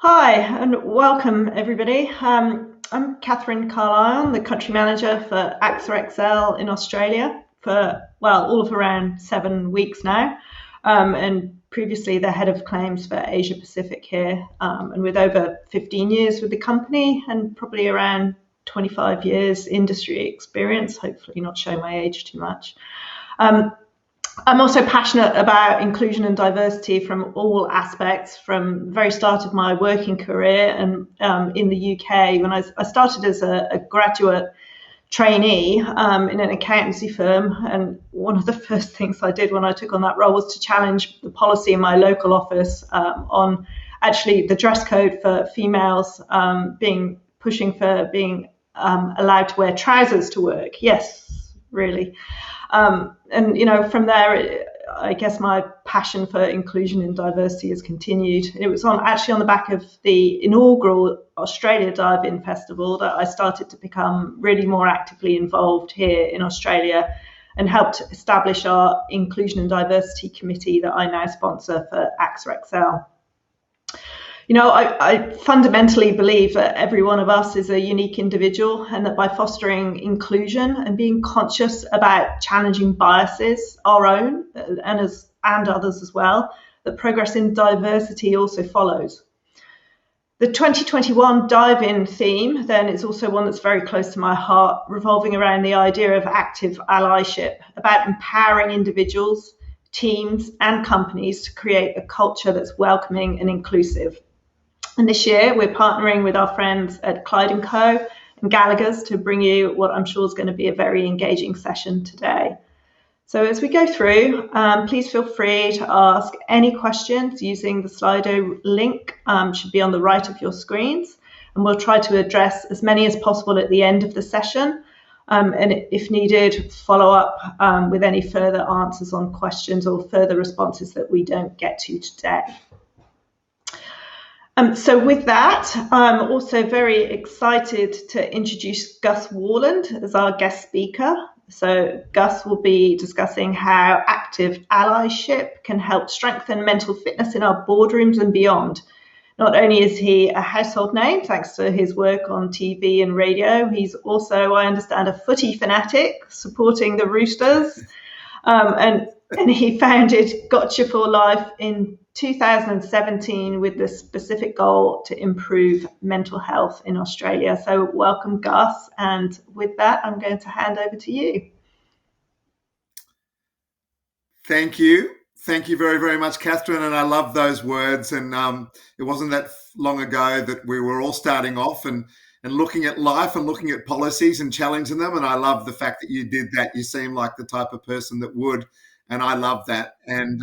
Hi and welcome everybody. I'm Catherine Carlion, the country manager for AXA XL in Australia for, all of around 7 weeks now. And previously the head of claims for Asia Pacific here, and with over 15 years with the company and probably around 25 years industry experience, hopefully not showing my age too much. I'm also passionate about inclusion and diversity from all aspects, from the very start of my working career and in the UK, when I started as a graduate trainee in an accountancy firm. And one of the first things I did when I took on that role was to challenge the policy in my local office on actually the dress code for females, pushing for being allowed to wear trousers to work. Yes, really. From there, I guess my passion for inclusion and diversity has continued. It was actually on the back of the inaugural Australia Dive-In Festival that I started to become really more actively involved here in Australia and helped establish our Inclusion and Diversity Committee that I now sponsor for AXA XL. I fundamentally believe that every one of us is a unique individual, and that by fostering inclusion and being conscious about challenging biases, our own and others as well, that progress in diversity also follows. The 2021 Dive-In theme then is also one that's very close to my heart, revolving around the idea of active allyship, about empowering individuals, teams and companies to create a culture that's welcoming and inclusive. And this year, we're partnering with our friends at Clyde & Co. and Gallagher's to bring you what I'm sure is going to be a very engaging session today. So as we go through, please feel free to ask any questions using the Slido link, should be on the right of your screens. And we'll try to address as many as possible at the end of the session. And if needed, follow up with any further answers on questions or further responses that we don't get to today. So with that, I'm also very excited to introduce Gus Warland as our guest speaker. So Gus will be discussing how active allyship can help strengthen mental fitness in our boardrooms and beyond. Not only is he a household name thanks to his work on TV and radio, he's also, I understand, a footy fanatic supporting the Roosters. And he founded Gotcha for Life in 2017 with the specific goal to improve mental health in Australia. So welcome, Gus. And with that, I'm going to hand over to you. Thank you. Thank you very, very much, Catherine. And I love those words. And it wasn't that long ago that we were all starting off and looking at life and looking at policies and challenging them. And I love the fact that you did that. You seem like the type of person that would. And I love that. And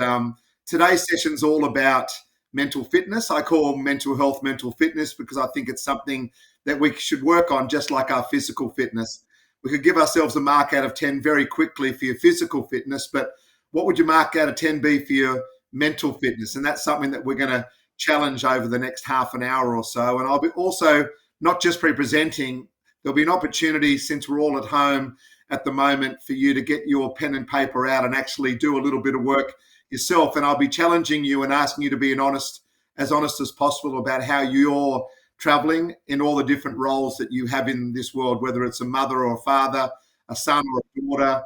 today's session's all about mental fitness. I call mental health mental fitness because I think it's something that we should work on, just like our physical fitness. We could give ourselves a mark out of 10 very quickly for your physical fitness, but what would your mark out of 10 be for your mental fitness? And that's something that we're going to challenge over the next half an hour or so. And I'll be also not just presenting, there'll be an opportunity, since we're all at home at the moment, for you to get your pen and paper out and actually do a little bit of work yourself. And I'll be challenging you and asking you to be as honest as possible about how you're traveling in all the different roles that you have in this world, whether it's a mother or a father, a son or a daughter,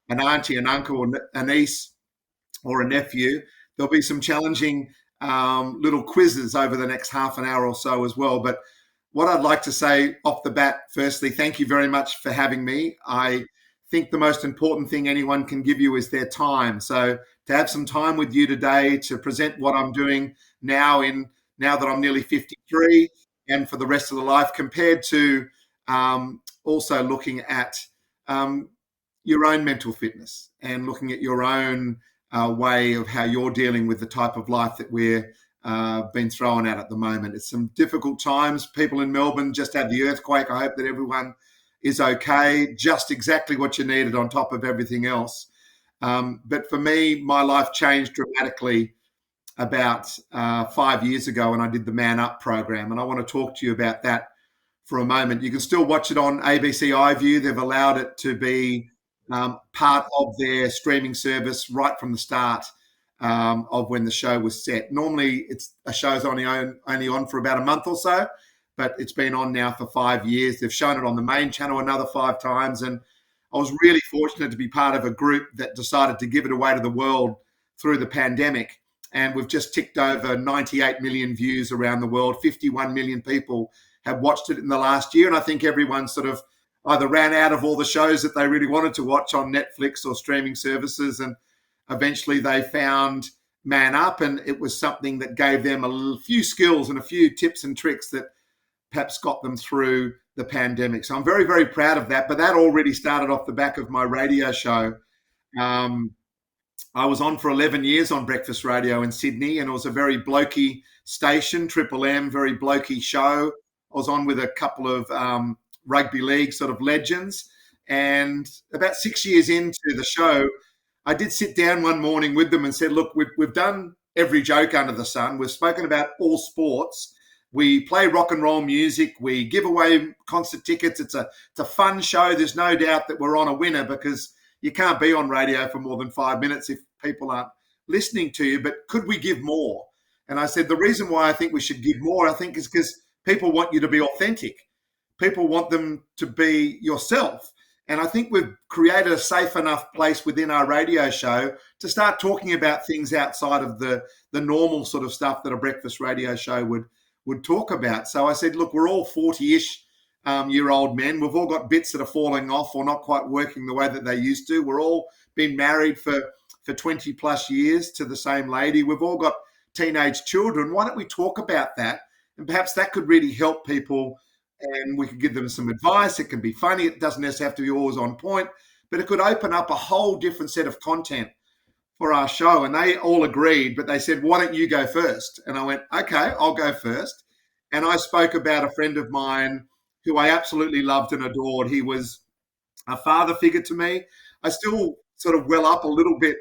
an auntie, an uncle, or a niece, or a nephew. There'll be some challenging little quizzes over the next half an hour or so as well. But what I'd like to say off the bat, firstly, thank you very much for having me. I think the most important thing anyone can give you is their time. So to have some time with you today to present what I'm doing now that I'm nearly 53 and for the rest of the life, compared to also looking at your own mental fitness and looking at your own way of how you're dealing with the type of life that we're been thrown at the moment. It's some difficult times. People in Melbourne just had the earthquake. I hope that everyone is okay, just exactly what you needed on top of everything else. But for me, my life changed dramatically about 5 years ago when I did the Man Up program. And I want to talk to you about that for a moment. You can still watch it on ABC iView. They've allowed it to be part of their streaming service right from the start. of when the show was set. Normally, a show's only on for about a month or so, but it's been on now for 5 years. They've shown it on the main channel another 5 times, and I was really fortunate to be part of a group that decided to give it away to the world through the pandemic. And we've just ticked over 98 million views around the world. 51 million people have watched it in the last year, and I think everyone sort of either ran out of all the shows that they really wanted to watch on Netflix or streaming services, and eventually they found Man Up, and it was something that gave them a few skills and a few tips and tricks that perhaps got them through the pandemic. So I'm very, very proud of that. But that already started off the back of my radio show. I was on for 11 years on breakfast radio in Sydney, and it was a very blokey station, Triple M, very blokey show. I was on with a couple of rugby league sort of legends. And about 6 years into the show, I did sit down one morning with them and said, look, we've done every joke under the sun. We've spoken about all sports. We play rock and roll music. We give away concert tickets. It's a fun show. There's no doubt that we're on a winner, because you can't be on radio for more than 5 minutes if people aren't listening to you. But could we give more? And I said, the reason why I think we should give more, I think, is because people want you to be authentic. People want them to be yourself. And I think we've created a safe enough place within our radio show to start talking about things outside of the normal sort of stuff that a breakfast radio show would talk about. So I said, look, we're all 40-ish year old men. We've all got bits that are falling off or not quite working the way that they used to. We're all been married for 20 plus years to the same lady. We've all got teenage children. Why don't we talk about that? And perhaps that could really help people, and we could give them some advice. It can be funny. It doesn't necessarily have to be always on point, but it could open up a whole different set of content for our show. And they all agreed, but they said, why don't you go first? And I went, okay, I'll go first. And I spoke about a friend of mine who I absolutely loved and adored. He was a father figure to me. I still sort of well up a little bit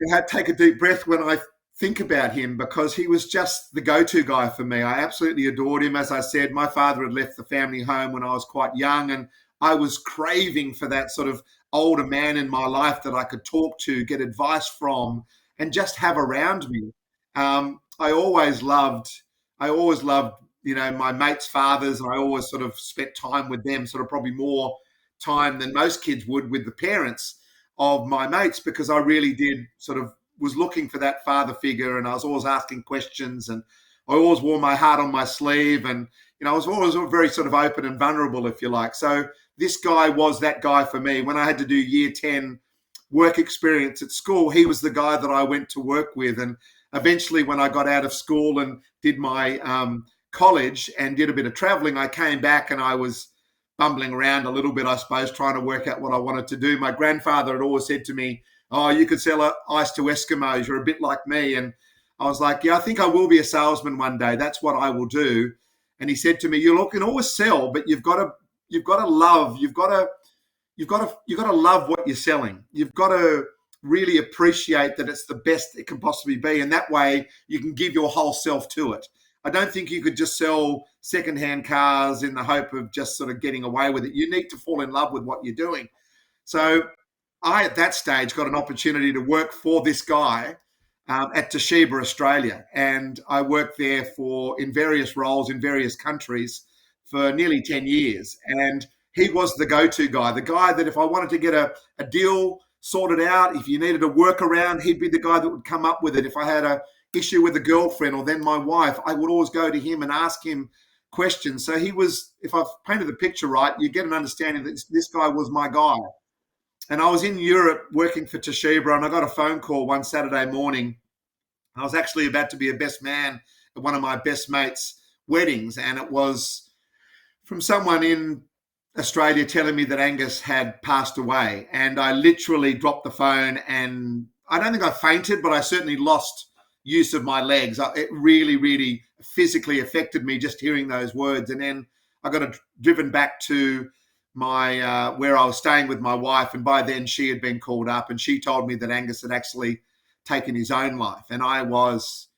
and had to take a deep breath when I think about him, because he was just the go-to guy for me. I absolutely adored him. As I said, my father had left the family home when I was quite young, and I was craving for that sort of older man in my life that I could talk to, get advice from, and just have around me. I always loved, my mates' fathers, and I always sort of spent time with them, sort of probably more time than most kids would with the parents of my mates, because I really did sort of was looking for that father figure, and I was always asking questions, and I always wore my heart on my sleeve, and I was always very sort of open and vulnerable, if you like. So this guy was that guy for me. When I had to do year 10 work experience at school, he was the guy that I went to work with. And eventually, when I got out of school and did my college and did a bit of traveling, I came back and I was bumbling around a little bit, I suppose, trying to work out what I wanted to do. My grandfather had always said to me, oh, you could sell ice to Eskimos. You're a bit like me. And I was like, yeah, I think I will be a salesman one day. That's what I will do. And he said to me, you can always sell, but you've got to love what you're selling. You've got to really appreciate that it's the best it can possibly be. And that way you can give your whole self to it. I don't think you could just sell secondhand cars in the hope of just sort of getting away with it. You need to fall in love with what you're doing. So I, at that stage, got an opportunity to work for this guy at Toshiba, Australia. And I worked there in various roles in various countries for nearly 10 years. And he was the go-to guy, the guy that if I wanted to get a deal sorted out, if you needed a workaround, he'd be the guy that would come up with it. If I had a issue with a girlfriend or then my wife, I would always go to him and ask him questions. So he was, if I've painted the picture right, you get an understanding that this guy was my guy. And I was in Europe working for Toshiba, and I got a phone call one Saturday morning. I was actually about to be a best man at one of my best mates' weddings, and it was from someone in Australia telling me that Angus had passed away. And I literally dropped the phone, and I don't think I fainted, but I certainly lost use of my legs. It really, really physically affected me just hearing those words. And then I got driven back to my where I was staying with my wife, and by then she had been called up, and she told me that Angus had actually taken his own life. And I was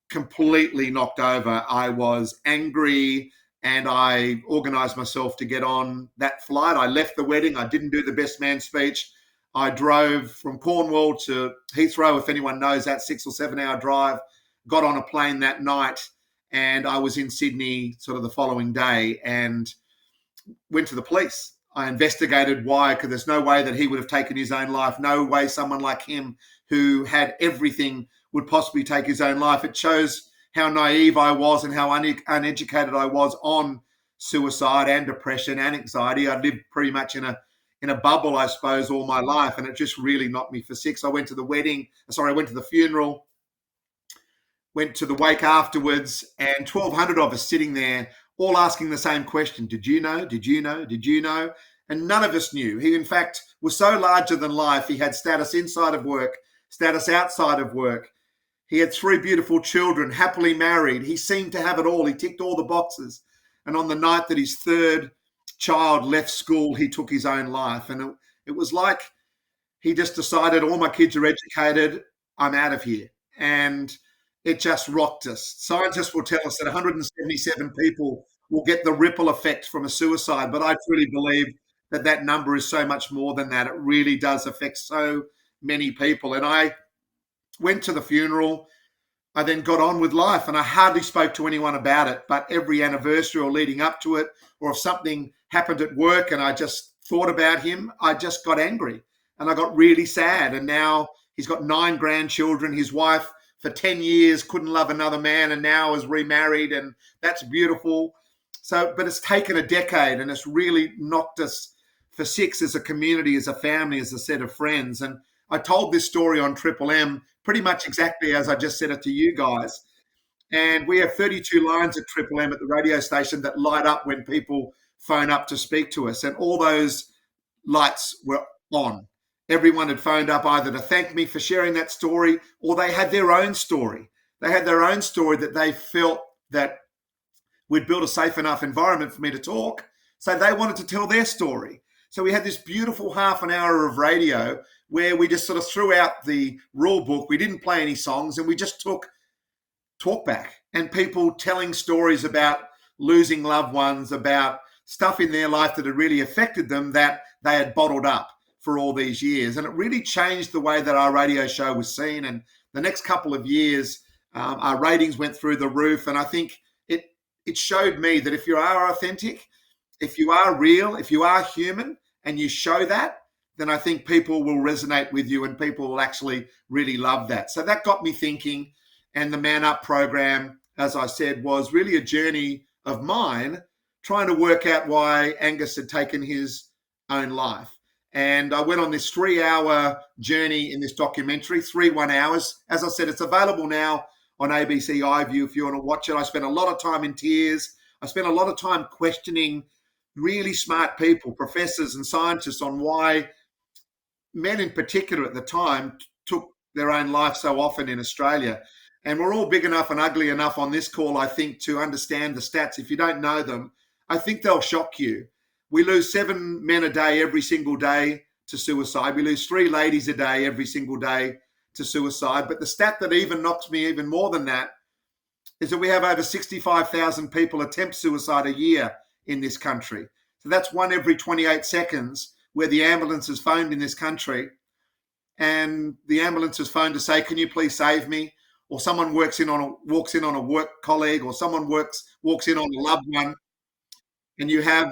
completely knocked over. I was angry, and I organised myself to get on that flight. I left the wedding. I didn't do the best man speech. I drove from Cornwall to Heathrow, if anyone knows that 6 or 7 hour drive, got on a plane that night, and I was in Sydney sort of the following day and went to the police. I investigated why, because there's no way that he would have taken his own life. No way someone like him who had everything would possibly take his own life. It shows how naive I was and how uneducated I was on suicide and depression and anxiety. I lived pretty much in a bubble, I suppose, all my life, and it just really knocked me for six. I went to the funeral, went to the wake afterwards, and 1,200 of us sitting there, all asking the same question. Did you know? Did you know? Did you know? And none of us knew. He, in fact, was so larger than life. He had status inside of work, status outside of work. He had 3 beautiful children, happily married. He seemed to have it all. He ticked all the boxes. And on the night that his 3rd child left school, he took his own life. And it was like he just decided, all my kids are educated, I'm out of here. And it just rocked us. Scientists will tell us that 177 people will get the ripple effect from a suicide, but I truly believe that that number is so much more than that. It really does affect so many people. And I went to the funeral. I then got on with life, and I hardly spoke to anyone about it, but every anniversary or leading up to it, or if something happened at work and I just thought about him, I just got angry and I got really sad. And now he's got 9 grandchildren. His wife for 10 years couldn't love another man and now is remarried, and that's beautiful. So, but it's taken a decade, and it's really knocked us for six as a community, as a family, as a set of friends. And I told this story on Triple M pretty much exactly as I just said it to you guys. And we have 32 lines at Triple M at the radio station that light up when people phone up to speak to us. And all those lights were on. Everyone had phoned up either to thank me for sharing that story, or they had their own story. They had their own story that they felt that we'd built a safe enough environment for me to talk. So they wanted to tell their story. So we had this beautiful half an hour of radio where we just sort of threw out the rule book. We didn't play any songs, and we just took talk back, and people telling stories about losing loved ones, about stuff in their life that had really affected them that they had bottled up for all these years. And it really changed the way that our radio show was seen. And the next couple of years, our ratings went through the roof. And I think it showed me that if you are authentic, if you are real, if you are human, and you show that, then I think people will resonate with you and people will actually really love that. So that got me thinking. And the Man Up program, as I said, was really a journey of mine trying to work out why Angus had taken his own life. And I went on this 3-hour journey in this documentary, 1 hours. As I said, it's available now on ABC iView if you want to watch it. I spent a lot of time in tears. I spent a lot of time questioning really smart people, professors and scientists, on why men in particular at the time took their own life so often in Australia. And we're all big enough and ugly enough on this call, I think, to understand the stats. If you don't know them, I think they'll shock you. We lose 7 men a day every single day to suicide. We lose 3 ladies a day every single day to suicide. But the stat that even knocks me even more than that is that we have over 65,000 people attempt suicide a year in this country. So that's 1 every 28 seconds where the ambulance is phoned in this country, and the ambulance is phoned to say, can you please save me? Or someone walks in on a work colleague, or someone walks in on a loved one, and you have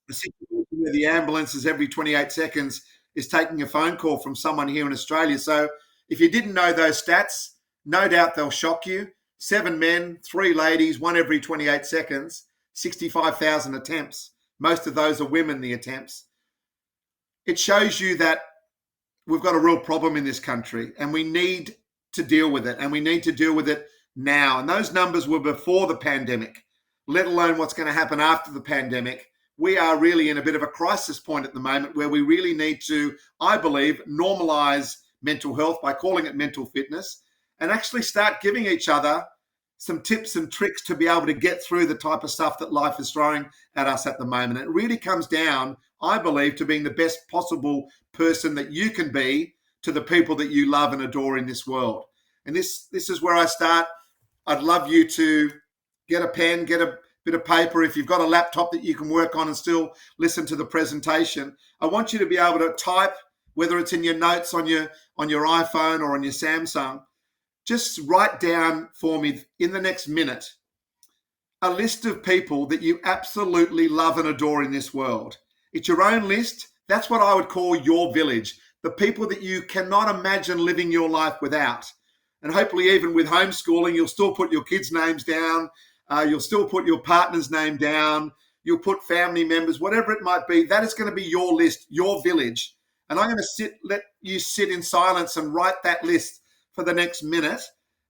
a situation where the ambulance is every 28 seconds is taking a phone call from someone here in Australia. So if you didn't know those stats, no doubt they'll shock you. 7 men, 3 ladies, 1 every 28 seconds, 65,000 attempts. Most of those are women, the attempts. It shows you that we've got a real problem in this country, and we need to deal with it, and we need to deal with it now. And those numbers were before the pandemic, let alone what's going to happen after the pandemic. We are really in a bit of a crisis point at the moment where we really need to, I believe, normalize mental health by calling it mental fitness, and actually start giving each other some tips and tricks to be able to get through the type of stuff that life is throwing at us at the moment. It really comes down, I believe, to being the best possible person that you can be to the people that you love and adore in this world. And this is where I start. I'd love you to get a pen, get a bit of paper. If you've got a laptop that you can work on and still listen to the presentation, I want you to be able to type whether it's in your notes on your iPhone or on your Samsung, just write down for me in the next minute a list of people that you absolutely love and adore in this world. It's your own list. That's what I would call your village, the people that you cannot imagine living your life without. And hopefully, even with homeschooling, you'll still put your kids' names down. You'll still put your partner's name down. You'll put family members, whatever it might be. That is going to be your list, your village. And I'm going to let you sit in silence and write that list for the next minute.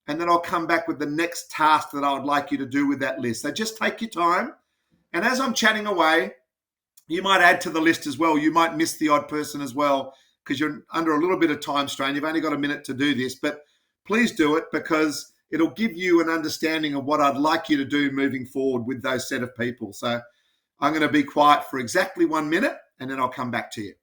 And then I'll come back with the next task that I would like you to do with that list. So just take your time. And as I'm chatting away, you might add to the list as well. You might miss the odd person as well because you're under a little bit of time strain. You've only got a minute to do this, but please do it because it'll give you an understanding of what I'd like you to do moving forward with those set of people. So I'm going to be quiet for exactly 1 minute and then I'll come back to you.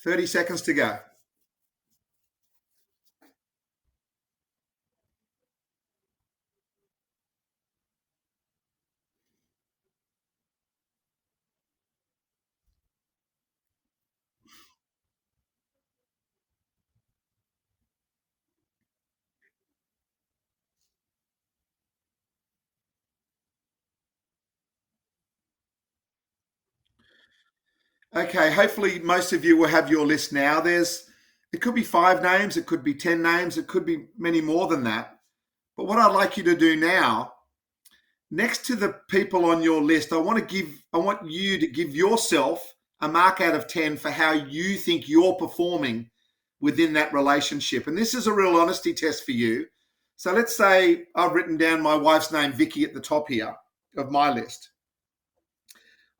Thirty seconds to go. Okay, hopefully most of you will have your list now. It could be 5 names, it could be 10 names, it could be many more than that. But what I'd like you to do now, next to the people on your list, I want you to give yourself a mark out of 10 for how you think you're performing within that relationship. And this is a real honesty test for you. So let's say I've written down my wife's name, Vicky, at the top here of my list.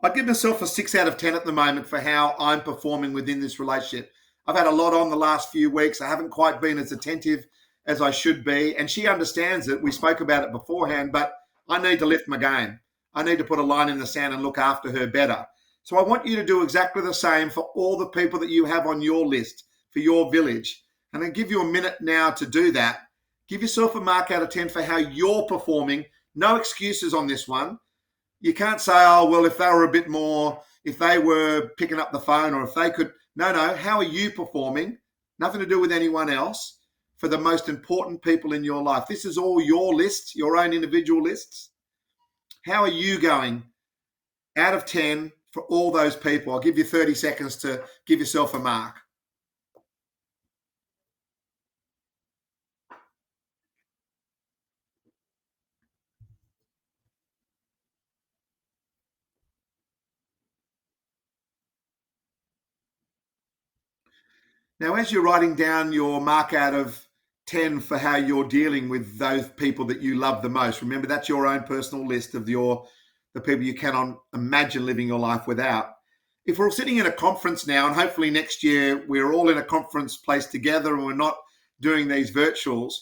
I'd give myself a 6 out of 10 at the moment for how I'm performing within this relationship. I've had a lot on the last few weeks. I haven't quite been as attentive as I should be. And she understands it. We spoke about it beforehand, but I need to lift my game. I need to put a line in the sand and look after her better. So I want you to do exactly the same for all the people that you have on your list, for your village. And I give you a minute now to do that. Give yourself a mark out of 10 for how you're performing. No excuses on this one. You can't say, oh, well, if they were a bit more, if they were picking up the phone or if they could. No, how are you performing? Nothing to do with anyone else for the most important people in your life. This is all your lists, your own individual lists. How are you going out of 10 for all those people? I'll give you 30 seconds to give yourself a mark. Now, as you're writing down your mark out of 10 for how you're dealing with those people that you love the most, remember that's your own personal list of the people you cannot imagine living your life without. If we're sitting in a conference now, and hopefully next year we're all in a conference place together and we're not doing these virtuals,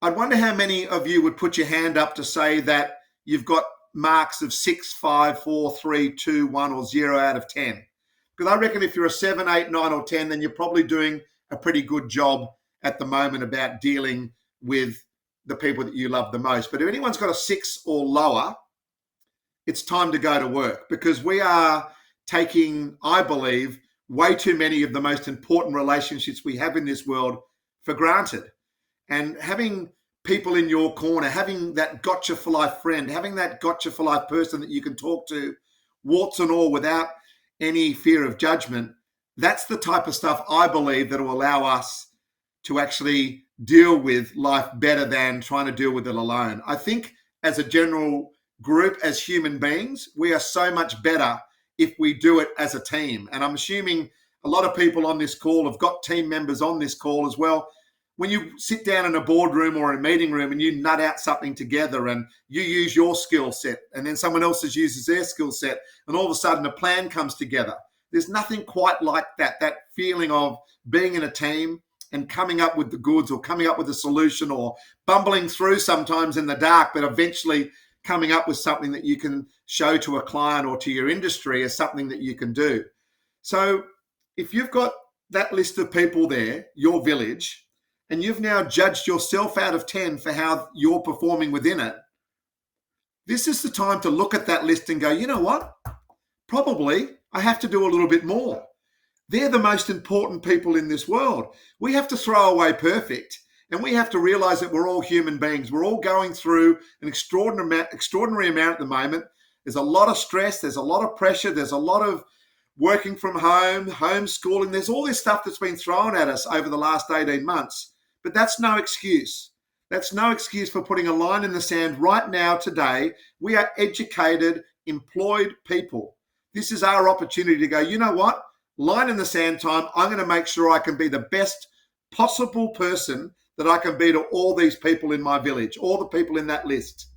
I'd wonder how many of you would put your hand up to say that you've got marks of 6, 5, 4, 3, 2, 1, or 0 out of 10. Because I reckon if you're a 7, 8, 9, or 10, then you're probably doing a pretty good job at the moment about dealing with the people that you love the most. But if anyone's got a 6 or lower, it's time to go to work because we are taking, I believe, way too many of the most important relationships we have in this world for granted. And having people in your corner, having that gotcha for life friend, having that gotcha for life person that you can talk to, warts and all, without any fear of judgment, that's the type of stuff I believe that will allow us to actually deal with life better than trying to deal with it alone. I think as a general group, as human beings, we are so much better if we do it as a team. And I'm assuming a lot of people on this call have got team members on this call as well. When you sit down in a boardroom or a meeting room and you nut out something together and you use your skill set and then someone else uses their skill set and all of a sudden a plan comes together. There's nothing quite like that feeling of being in a team and coming up with the goods or coming up with a solution or bumbling through sometimes in the dark, but eventually coming up with something that you can show to a client or to your industry as something that you can do. So if you've got that list of people there, your village, and you've now judged yourself out of 10 for how you're performing within it, this is the time to look at that list and go, you know what? Probably I have to do a little bit more. They're the most important people in this world. We have to throw away perfect, and we have to realize that we're all human beings. We're all going through an extraordinary amount at the moment. There's a lot of stress. There's a lot of pressure. There's a lot of working from home, homeschooling. There's all this stuff that's been thrown at us over the last 18 months. But that's no excuse. That's no excuse for putting a line in the sand right now, today. We are educated, employed people. This is our opportunity to go, you know what? Line in the sand time. I'm going to make sure I can be the best possible person that I can be to all these people in my village, all the people in that list.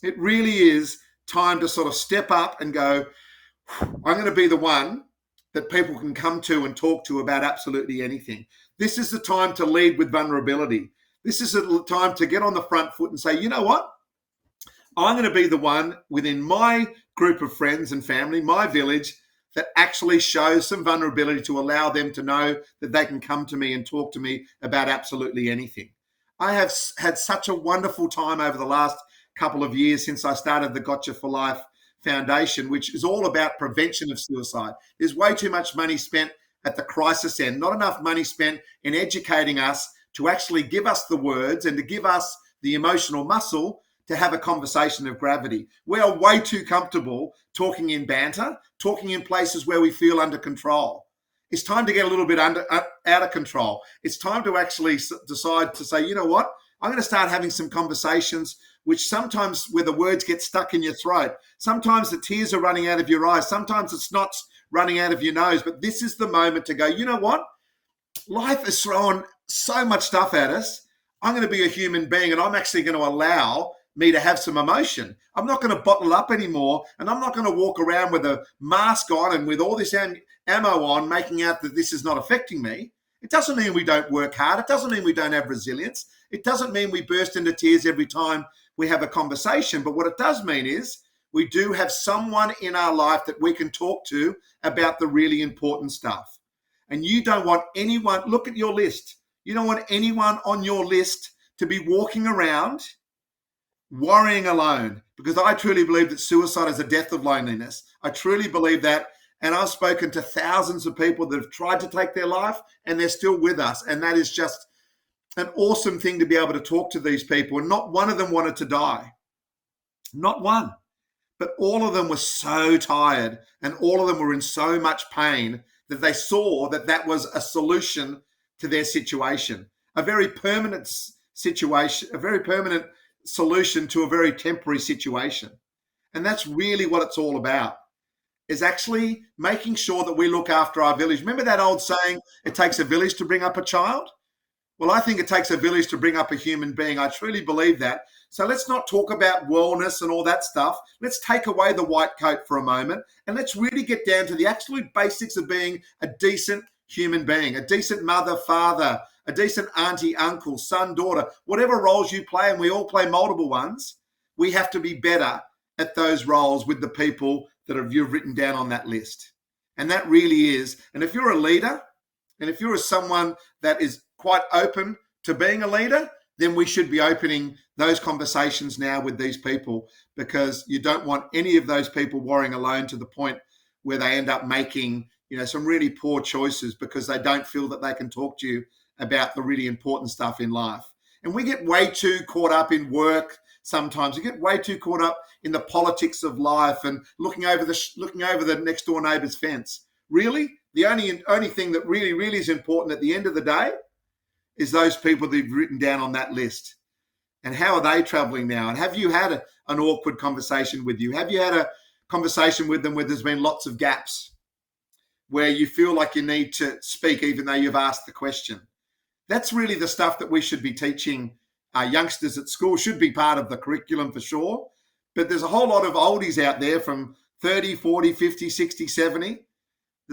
It really is time to sort of step up and go, I'm going to be the one that people can come to and talk to about absolutely anything. This is the time to lead with vulnerability. This is the time to get on the front foot and say, you know what? I'm going to be the one within my group of friends and family, my village, that actually shows some vulnerability to allow them to know that they can come to me and talk to me about absolutely anything. I have had such a wonderful time over the last couple of years since I started the Gotcha for Life Foundation, which is all about prevention of suicide. There's way too much money spent at the crisis end, not enough money spent in educating us to actually give us the words and to give us the emotional muscle to have a conversation of gravity. We are way too comfortable talking in banter, talking in places where we feel under control. It's time to get a little bit out of control. It's time to actually decide to say, you know what? I'm going to start having some conversations which sometimes where the words get stuck in your throat. Sometimes the tears are running out of your eyes. Sometimes the snot's running out of your nose. But this is the moment to go, you know what? Life is throwing so much stuff at us. I'm going to be a human being, and I'm actually going to allow me to have some emotion. I'm not going to bottle up anymore, and I'm not going to walk around with a mask on and with all this ammo on, making out that this is not affecting me. It doesn't mean we don't work hard. It doesn't mean we don't have resilience. It doesn't mean we burst into tears every time we have a conversation. But what it does mean is we do have someone in our life that we can talk to about the really important stuff. And you don't want anyone, look at your list. You don't want anyone on your list to be walking around worrying alone, because I truly believe that suicide is a death of loneliness. I truly believe that. And I've spoken to thousands of people that have tried to take their life and they're still with us. And that is just an awesome thing to be able to talk to these people. And not one of them wanted to die. Not one. But all of them were so tired and all of them were in so much pain that they saw that that was a solution to their situation. A very permanent situation, a very permanent solution to a very temporary situation. And that's really what it's all about, is actually making sure that we look after our village. Remember that old saying, it takes a village to bring up a child? Well, I think it takes a village to bring up a human being. I truly believe that. So let's not talk about wellness and all that stuff. Let's take away the white coat for a moment and let's really get down to the absolute basics of being a decent human being, a decent mother, father, a decent auntie, uncle, son, daughter, whatever roles you play, and we all play multiple ones. We have to be better at those roles with the people that you've written down on that list. And that really is. And if you're a leader, and if you're someone that is quite open to being a leader, then we should be opening those conversations now with these people, because you don't want any of those people worrying alone to the point where they end up making, some really poor choices because they don't feel that they can talk to you about the really important stuff in life. And we get way too caught up in work. Sometimes we get way too caught up in the politics of life and looking over the next door neighbor's fence. Really, the only thing that really, really is important at the end of the day is those people that you've written down on that list. And how are they traveling now? And have you had an awkward conversation with you? Have you had a conversation with them where there's been lots of gaps, where you feel like you need to speak even though you've asked the question? That's really the stuff that we should be teaching our youngsters at school. Should be part of the curriculum for sure. But there's a whole lot of oldies out there from 30, 40, 50, 60, 70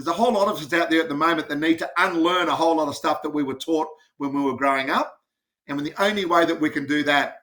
There's a whole lot of us out there at the moment that need to unlearn a whole lot of stuff that we were taught when we were growing up. And when the only way that we can do that,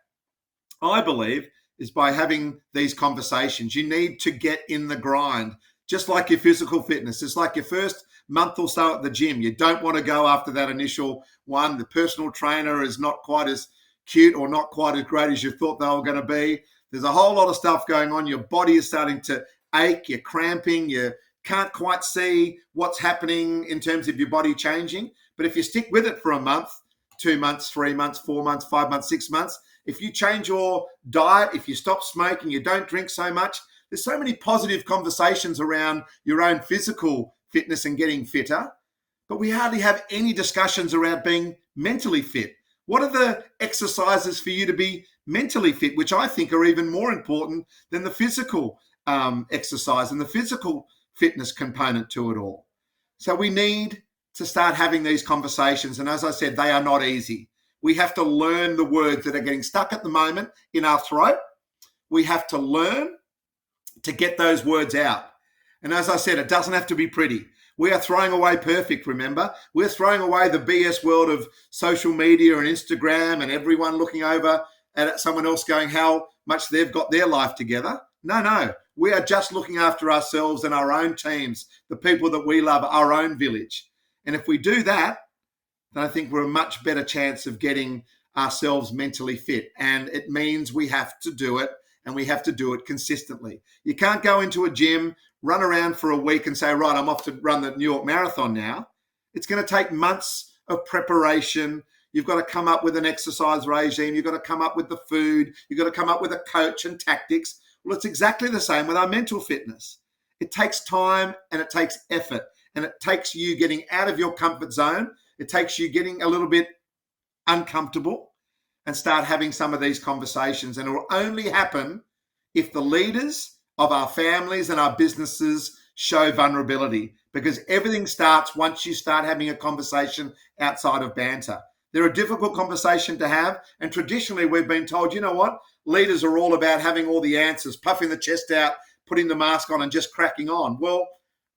I believe, is by having these conversations. You need to get in the grind, just like your physical fitness. It's like your first month or so at the gym. You don't want to go after that initial one. The personal trainer is not quite as cute or not quite as great as you thought they were going to be. There's a whole lot of stuff going on. Your body is starting to ache. You're cramping. You can't quite see what's happening in terms of your body changing. But if you stick with it for a month, 2 months, 3 months, 4 months, 5 months, 6 months, if you change your diet, if you stop smoking, you don't drink so much, there's so many positive conversations around your own physical fitness and getting fitter, but we hardly have any discussions around being mentally fit. What are the exercises for you to be mentally fit, which I think are even more important than the physical exercise and the physical fitness component to it all? So we need to start having these conversations. And as I said, they are not easy. We have to learn the words that are getting stuck at the moment in our throat. We have to learn to get those words out. And as I said, it doesn't have to be pretty. We are throwing away perfect, remember? We're throwing away the BS world of social media and Instagram and everyone looking over at someone else going how much they've got their life together. No. We are just looking after ourselves and our own teams, the people that we love, our own village. And if we do that, then I think we're a much better chance of getting ourselves mentally fit. And it means we have to do it, and we have to do it consistently. You can't go into a gym, run around for a week and say, right, I'm off to run the New York Marathon now. It's going to take months of preparation. You've got to come up with an exercise regime. You've got to come up with the food. You've got to come up with a coach and tactics. Well, it's exactly the same with our mental fitness. It takes time and it takes effort, and it takes you getting out of your comfort zone. It takes you getting a little bit uncomfortable and start having some of these conversations. And it will only happen if the leaders of our families and our businesses show vulnerability, because everything starts once you start having a conversation outside of banter. They're a difficult conversation to have. And traditionally, we've been told, you know what? Leaders are all about having all the answers, puffing the chest out, putting the mask on and just cracking on. Well,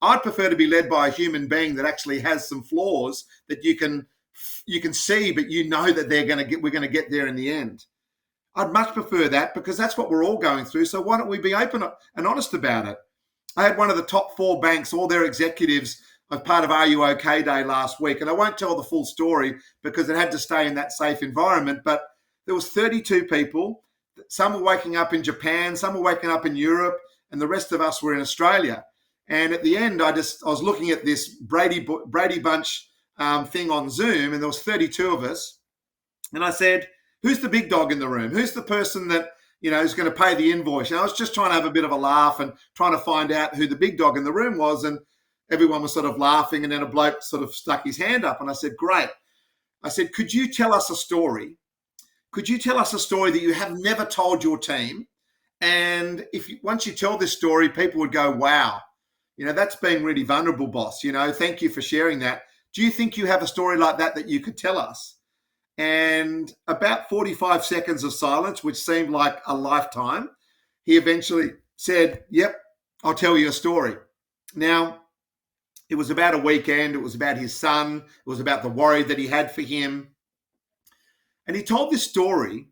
I'd prefer to be led by a human being that actually has some flaws that you can see, but you know that we're going to get there in the end. I'd much prefer that, because that's what we're all going through. So why don't we be open and honest about it? I had one of the top 4 banks, all their executives, as part of Are You OK Day last week. And I won't tell the full story because it had to stay in that safe environment. But there was 32 people. Some were waking up in Japan, some were waking up in Europe, and the rest of us were in Australia. And at the end, I was looking at this Brady Bunch thing on Zoom, and there was 32 of us. And I said, who's the big dog in the room? Who's the person that, is going to pay the invoice? And I was just trying to have a bit of a laugh and trying to find out who the big dog in the room was. And everyone was sort of laughing. And then a bloke sort of stuck his hand up. And I said, great. I said, could you tell us a story? Could you tell us a story that you have never told your team? And once you tell this story, people would go, wow, that's being really vulnerable, boss. Thank you for sharing that. Do you think you have a story like that you could tell us? And about 45 seconds of silence, which seemed like a lifetime, he eventually said, yep, I'll tell you a story. Now, it was about a weekend. It was about his son. It was about the worry that he had for him. And he told this story,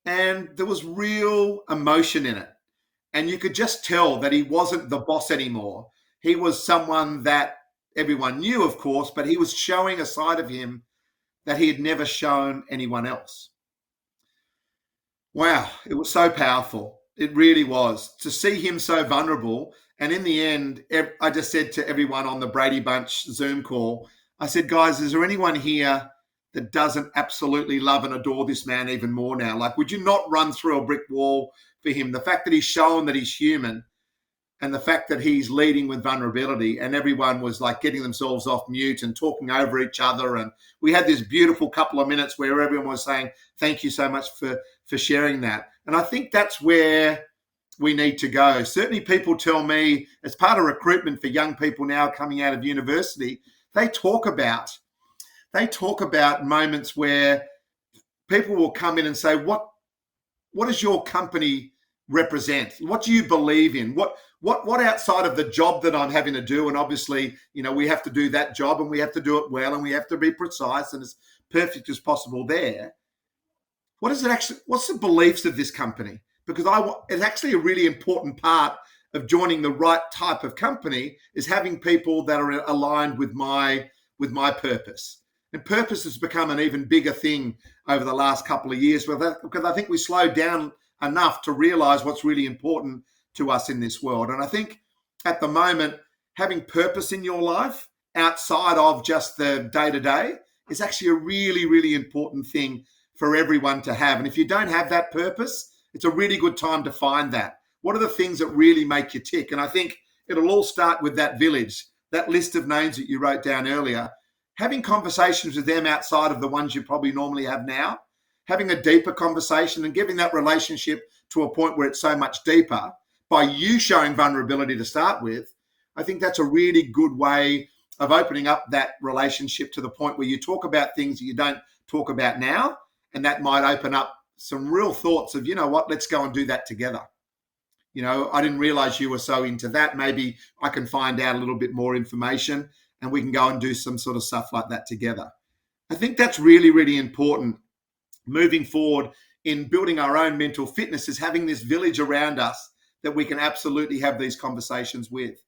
and there was real emotion in it. And you could just tell that he wasn't the boss anymore. He was someone that everyone knew, of course, but he was showing a side of him that he had never shown anyone else. Wow, it was so powerful. It really was. To see him so vulnerable. And in the end, I just said to everyone on the Brady Bunch Zoom call, I said, guys, is there anyone here that doesn't absolutely love and adore this man even more now? Like, would you not run through a brick wall for him? The fact that he's shown that he's human, and the fact that he's leading with vulnerability, and everyone was like getting themselves off mute and talking over each other. And we had this beautiful couple of minutes where everyone was saying, thank you so much for sharing that. And I think that's where we need to go. Certainly people tell me, as part of recruitment for young people now coming out of university, they talk about moments where people will come in and say, what does your company represent? What do you believe in? What outside of the job that I'm having to do? And obviously, we have to do that job and we have to do it well and we have to be precise and as perfect as possible there. What's the beliefs of this company? Because it's actually a really important part of joining the right type of company is having people that are aligned with my purpose. And purpose has become an even bigger thing over the last couple of years because I think we slowed down enough to realize what's really important to us in this world. And I think at the moment, having purpose in your life outside of just the day-to-day is actually a really, really important thing for everyone to have. And if you don't have that purpose, it's a really good time to find that. What are the things that really make you tick? And I think it'll all start with that village, that list of names that you wrote down earlier, having conversations with them outside of the ones you probably normally have now, having a deeper conversation and giving that relationship to a point where it's so much deeper by you showing vulnerability to start with. I think that's a really good way of opening up that relationship to the point where you talk about things that you don't talk about now. And that might open up some real thoughts of, let's go and do that together. I didn't realize you were so into that. Maybe I can find out a little bit more information and we can go and do some sort of stuff like that together. I think that's really, really important moving forward in building our own mental fitness is having this village around us that we can absolutely have these conversations with.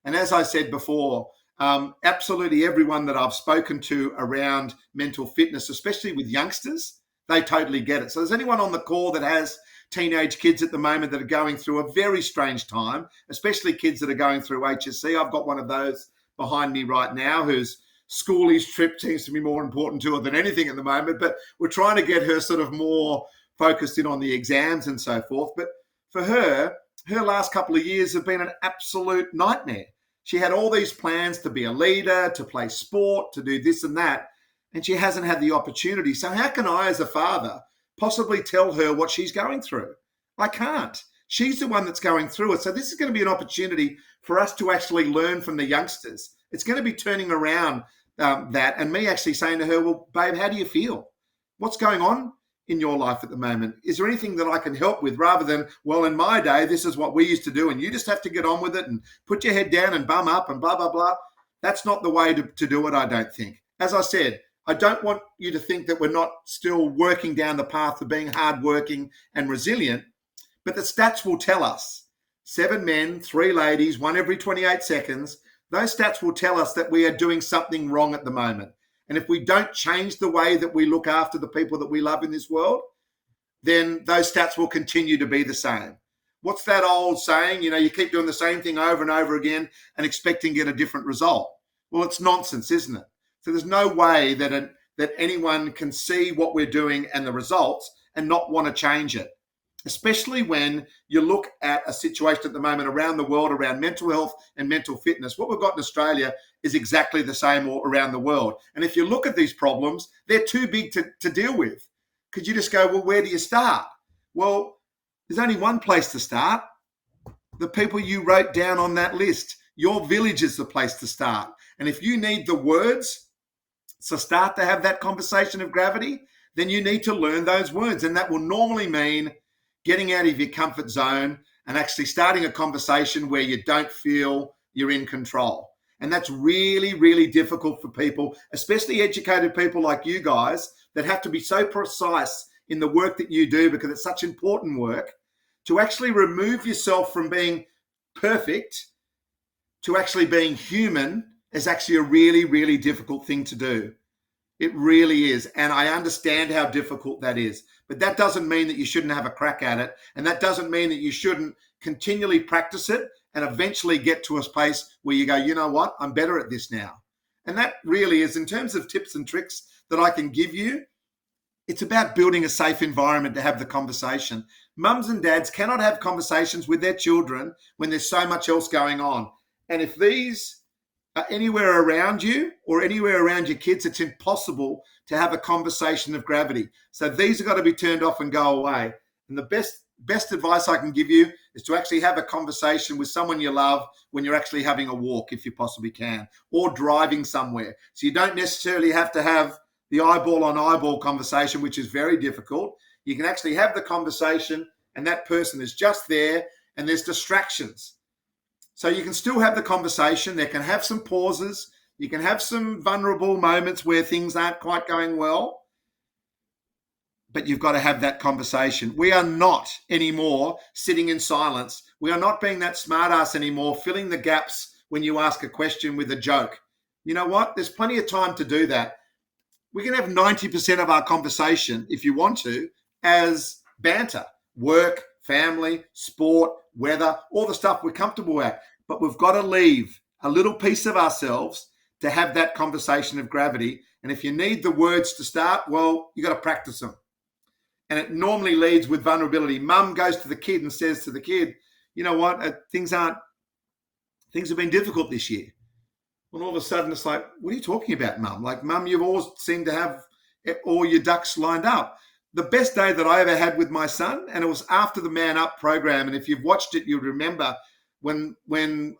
And as I said before, absolutely everyone that I've spoken to around mental fitness, especially with youngsters, they totally get it. So there's anyone on the call that has teenage kids at the moment that are going through a very strange time, especially kids that are going through HSC. I've got one of those behind me right now whose schoolies trip seems to be more important to her than anything at the moment, but we're trying to get her sort of more focused in on the exams and so forth. But for her last couple of years have been an absolute nightmare. She had all these plans to be a leader, to play sport, to do this and that, and she hasn't had the opportunity. So how can I, as a father, possibly tell her what she's going through? I can't. She's the one that's going through it. So this is going to be an opportunity for us to actually learn from the youngsters. It's going to be turning around that and me actually saying to her, well, babe, how do you feel? What's going on in your life at the moment? Is there anything that I can help with rather than, well, in my day, this is what we used to do and you just have to get on with it and put your head down and bum up and blah, blah, blah. That's not the way to do it, I don't think. As I said, I don't want you to think that we're not still working down the path of being hardworking and resilient, but the stats will tell us 7 men, 3 ladies, 1 every 28 seconds. Those stats will tell us that we are doing something wrong at the moment. And if we don't change the way that we look after the people that we love in this world, then those stats will continue to be the same. What's that old saying? You keep doing the same thing over and over again and expecting to get a different result. Well, it's nonsense, isn't it? So there's no way that anyone can see what we're doing and the results and not want to change it, especially when you look at a situation at the moment around the world around mental health and mental fitness. What we've got in Australia is exactly the same all around the world. And if you look at these problems, they're too big to deal with. Could you just go, well, where do you start? Well, there's only one place to start. The people you wrote down on that list. Your village is the place to start. And if you need the words to start to have that conversation of gravity, then you need to learn those words. And that will normally mean getting out of your comfort zone and actually starting a conversation where you don't feel you're in control. And that's really, really difficult for people, especially educated people like you guys that have to be so precise in the work that you do because it's such important work. To actually remove yourself from being perfect to actually being human is actually a really, really difficult thing to do. It really is. And I understand how difficult that is. But that doesn't mean that you shouldn't have a crack at it. And that doesn't mean that you shouldn't continually practice it and eventually get to a place where you go, you know what, I'm better at this now. And that really is, in terms of tips and tricks that I can give you, it's about building a safe environment to have the conversation. Mums and dads cannot have conversations with their children when there's so much else going on. And if these are anywhere around you or anywhere around your kids, it's impossible to have a conversation of gravity. So these have got to be turned off and go away. And the best advice I can give you is to actually have a conversation with someone you love when you're actually having a walk, if you possibly can, or driving somewhere. So you don't necessarily have to have the eyeball on eyeball conversation, which is very difficult. You can actually have the conversation and that person is just there and there's distractions. So you can still have the conversation. There can have some pauses. You can have some vulnerable moments where things aren't quite going well, but you've got to have that conversation. We are not anymore sitting in silence. We are not being that smartass anymore, filling the gaps when you ask a question with a joke. You know what? There's plenty of time to do that. We can have 90% of our conversation, if you want to, as banter, work, family, sport, weather, all the stuff we're comfortable at. But we've got to leave a little piece of ourselves to have that conversation of gravity. And if you need the words to start, well, you got to practice them. And it normally leads with vulnerability. Mum goes to the kid and says to the kid, you know what, things have been difficult this year. Well, all of a sudden it's like, what are you talking about, Mum? Like, Mum, you've always seemed to have all your ducks lined up. The best day that I ever had with my son, and it was after the Man Up program, and if you've watched it, you'll remember when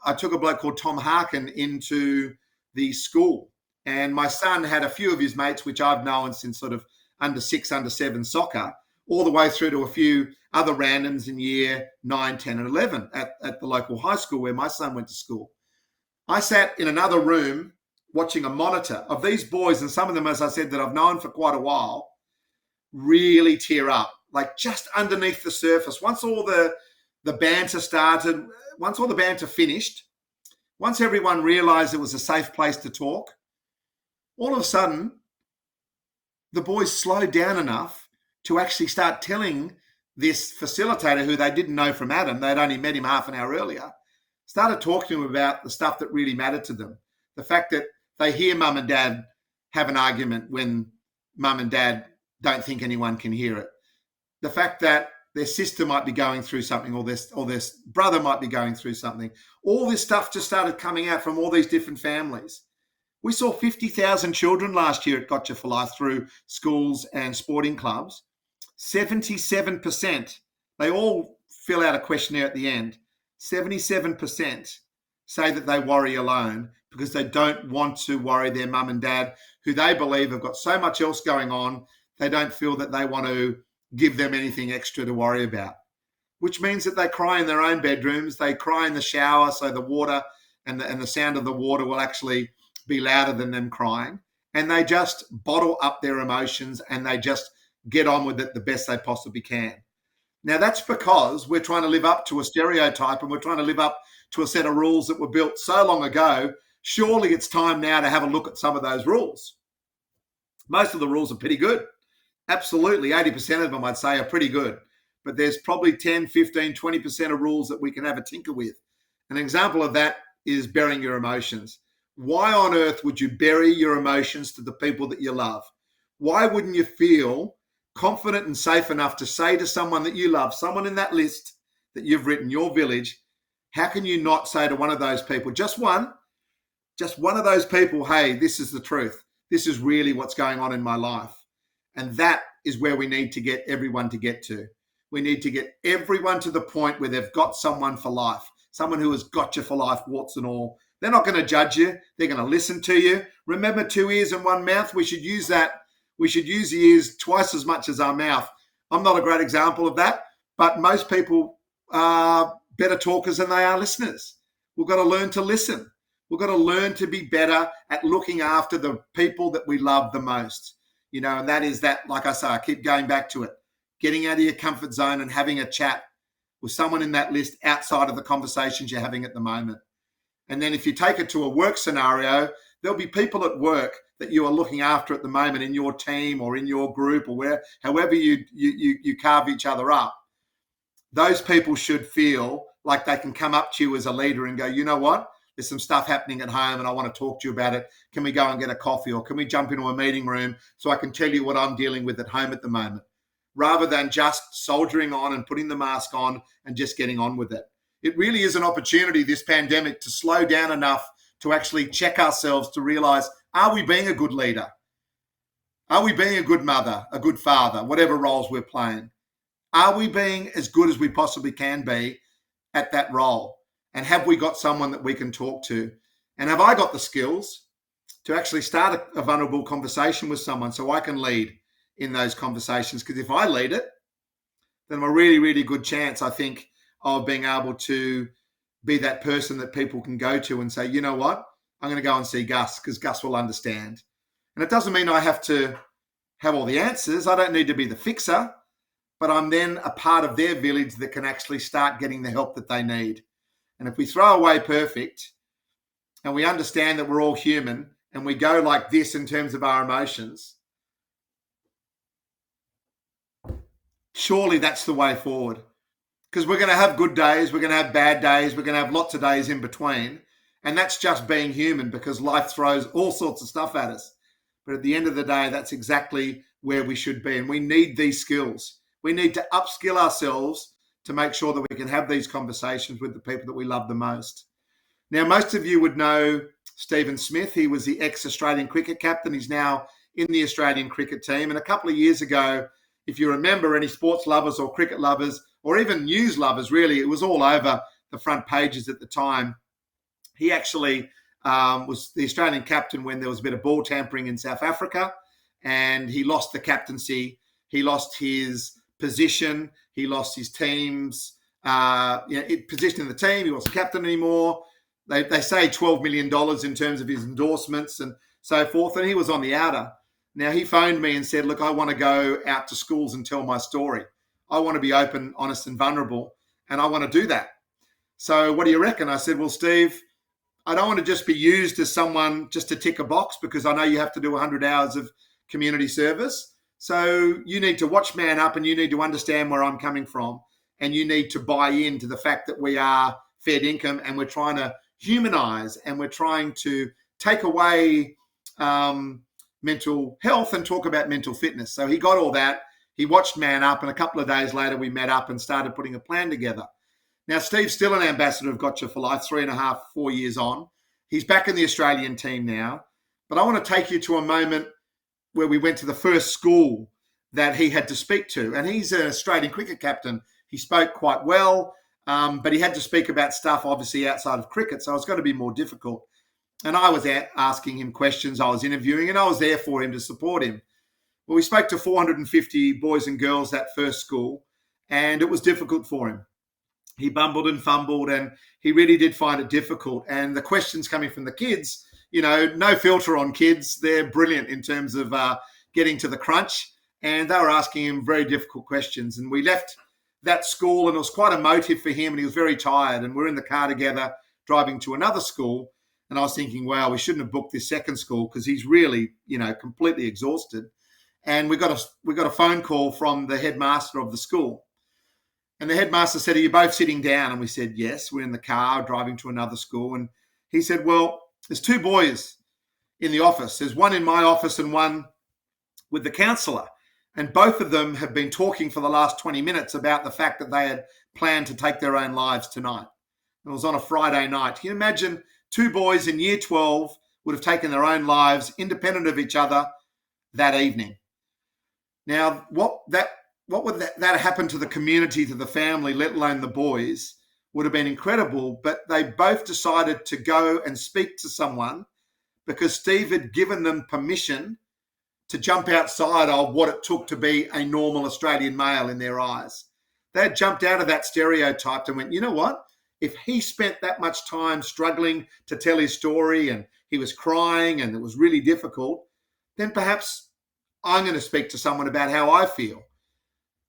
I took a bloke called Tom Harkin into the school, and my son had a few of his mates, which I've known since sort of under 6, under 7 soccer, all the way through to a few other randoms in year 9, 10, and 11 at the local high school where my son went to school. I sat in another room watching a monitor of these boys, and some of them, as I said, that I've known for quite a while, really tear up, like just underneath the surface. Once all the banter started, once all the banter finished, once everyone realized it was a safe place to talk, all of a sudden, the boys slowed down enough to actually start telling this facilitator, who they didn't know from Adam, they'd only met him half an hour earlier, started talking to him about the stuff that really mattered to them. The fact that they hear mum and dad have an argument when mum and dad don't think anyone can hear it. The fact that their sister might be going through something, or their brother might be going through something. All this stuff just started coming out from all these different families. We saw 50,000 children last year at Gotcha for Life through schools and sporting clubs. 77%, they all fill out a questionnaire at the end. 77% say that they worry alone because they don't want to worry their mum and dad, who they believe have got so much else going on, they don't feel that they want to give them anything extra to worry about, which means that they cry in their own bedrooms, they cry in the shower, so the water and the sound of the water will actually be louder than them crying, and they just bottle up their emotions and they just get on with it the best they possibly can. Now, that's because we're trying to live up to a stereotype and we're trying to live up to a set of rules that were built so long ago. Surely it's time now to have a look at some of those rules. Most of the rules are pretty good. Absolutely, 80% of them, I'd say, are pretty good. But there's probably 10, 15, 20% of rules that we can have a tinker with. An example of that is burying your emotions. Why on earth would you bury your emotions to the people that you love? Why wouldn't you feel confident and safe enough to say to someone that you love, someone in that list that you've written, your village, how can you not say to one of those people, just one of those people, hey, this is the truth. This is really what's going on in my life. And that is where we need to get everyone to get to. We need to get everyone to the point where they've got someone for life, someone who has got you for life, warts and all. They're not going to judge you. They're going to listen to you. Remember, 2 ears and 1 mouth. We should use that. We should use the ears twice as much as our mouth. I'm not a great example of that, but most people are better talkers than they are listeners. We've got to learn to listen. We've got to learn to be better at looking after the people that we love the most. You know, and that is that, like I say, I keep going back to it, getting out of your comfort zone and having a chat with someone in that list outside of the conversations you're having at the moment. And then if you take it to a work scenario, there'll be people at work that you are looking after at the moment in your team or in your group or however you carve each other up. Those people should feel like they can come up to you as a leader and go, you know what? There's some stuff happening at home and I want to talk to you about it. Can we go and get a coffee, or can we jump into a meeting room so I can tell you what I'm dealing with at home at the moment, rather than just soldiering on and putting the mask on and just getting on with it. It really is an opportunity, this pandemic, to slow down enough to actually check ourselves to realize, are we being a good leader? Are we being a good mother, a good father, whatever roles we're playing? Are we being as good as we possibly can be at that role? And have we got someone that we can talk to? And have I got the skills to actually start a vulnerable conversation with someone so I can lead in those conversations? Because if I lead it, then I'm a really, really good chance, I think, of being able to be that person that people can go to and say, you know what, I'm going to go and see Gus because Gus will understand. And it doesn't mean I have to have all the answers. I don't need to be the fixer, but I'm then a part of their village that can actually start getting the help that they need. And if we throw away perfect and we understand that we're all human and we go like this in terms of our emotions, surely that's the way forward. Because we're going to have good days, we're going to have bad days, we're going to have lots of days in between. And that's just being human because life throws all sorts of stuff at us. But at the end of the day, that's exactly where we should be. And we need these skills. We need to upskill ourselves to make sure that we can have these conversations with the people that we love the most. Now, most of you would know Stephen Smith. He was the ex-Australian cricket captain. He's now in the Australian cricket team. And a couple of years ago, if you remember, any sports lovers or cricket lovers, or even news lovers, really, it was all over the front pages at the time. He actually was the Australian captain when there was a bit of ball tampering in South Africa, and he lost the captaincy. He lost his position. He lost his team's position in the team. He wasn't captain anymore. They say $12 million in terms of his endorsements and so forth, and he was on the outer. Now, he phoned me and said, look, I want to go out to schools and tell my story. I want to be open, honest, and vulnerable, and I want to do that. So what do you reckon? I said, well, Steve, I don't want to just be used as someone just to tick a box because I know you have to do 100 hours of community service. So you need to watch Man Up and you need to understand where I'm coming from, and you need to buy into the fact that we are fair income and we're trying to humanize and we're trying to take away mental health and talk about mental fitness. So he got all that. He watched Man Up, and a couple of days later we met up and started putting a plan together. Now, Steve's still an ambassador of Gotcha for Life, 3.5, 4 years on. He's back in the Australian team now. But I want to take you to a moment where we went to the first school that he had to speak to. And he's an Australian cricket captain. He spoke quite well, but he had to speak about stuff, obviously, outside of cricket. So it's going to be more difficult. And I was asking him questions. I was interviewing, and I was there for him to support him. Well, we spoke to 450 boys and girls that first school, and it was difficult for him. He bumbled and fumbled, and he really did find it difficult. And the questions coming from the kids, no filter on kids. They're brilliant in terms of getting to the crunch. And they were asking him very difficult questions. And we left that school, and it was quite emotive for him, and he was very tired. And we're in the car together driving to another school. And I was thinking, wow, we shouldn't have booked this second school because he's really, completely exhausted. And we got a phone call from the headmaster of the school. And the headmaster said, are you both sitting down? And we said, yes, we're in the car driving to another school. And he said, well, there's two boys in the office. There's one in my office and one with the counsellor. And both of them have been talking for the last 20 minutes about the fact that they had planned to take their own lives tonight. And it was on a Friday night. Can you imagine two boys in year 12 would have taken their own lives independent of each other that evening? Now, what would that happen to the community, to the family, let alone the boys, would have been incredible. But they both decided to go and speak to someone because Steve had given them permission to jump outside of what it took to be a normal Australian male in their eyes. They had jumped out of that stereotype and went, you know what? If he spent that much time struggling to tell his story and he was crying and it was really difficult, then perhaps I'm going to speak to someone about how I feel.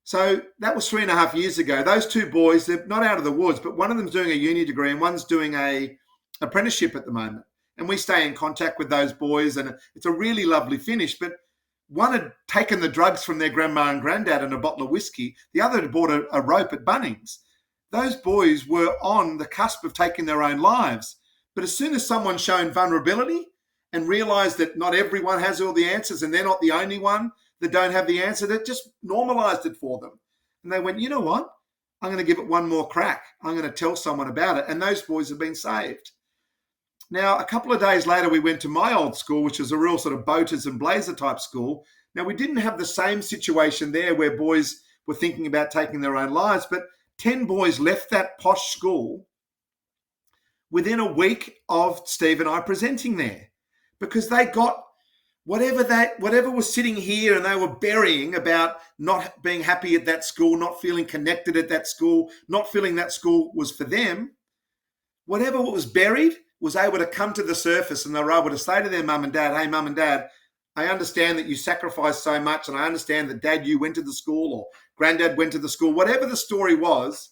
So that was 3.5 years ago. Those two boys, they're not out of the woods, but one of them's doing a uni degree and one's doing a apprenticeship at the moment. And we stay in contact with those boys, and it's a really lovely finish. But one had taken the drugs from their grandma and granddad and a bottle of whiskey. The other had bought a rope at Bunnings. Those boys were on the cusp of taking their own lives. But as soon as someone's shown vulnerability and realised that not everyone has all the answers and they're not the only one that don't have the answer, that just normalised it for them. And they went, you know what? I'm going to give it one more crack. I'm going to tell someone about it. And those boys have been saved. Now, a couple of days later, we went to my old school, which was a real sort of boaters and blazer type school. Now, we didn't have the same situation there where boys were thinking about taking their own lives, but 10 boys left that posh school within a week of Steve and I presenting there because they got whatever was sitting here and they were burying about not being happy at that school, not feeling connected at that school, not feeling that school was for them, whatever was buried was able to come to the surface, and they were able to say to their mum and dad, hey, mum and dad, I understand that you sacrificed so much, and I understand that dad, you went to the school, or granddad went to the school, whatever the story was,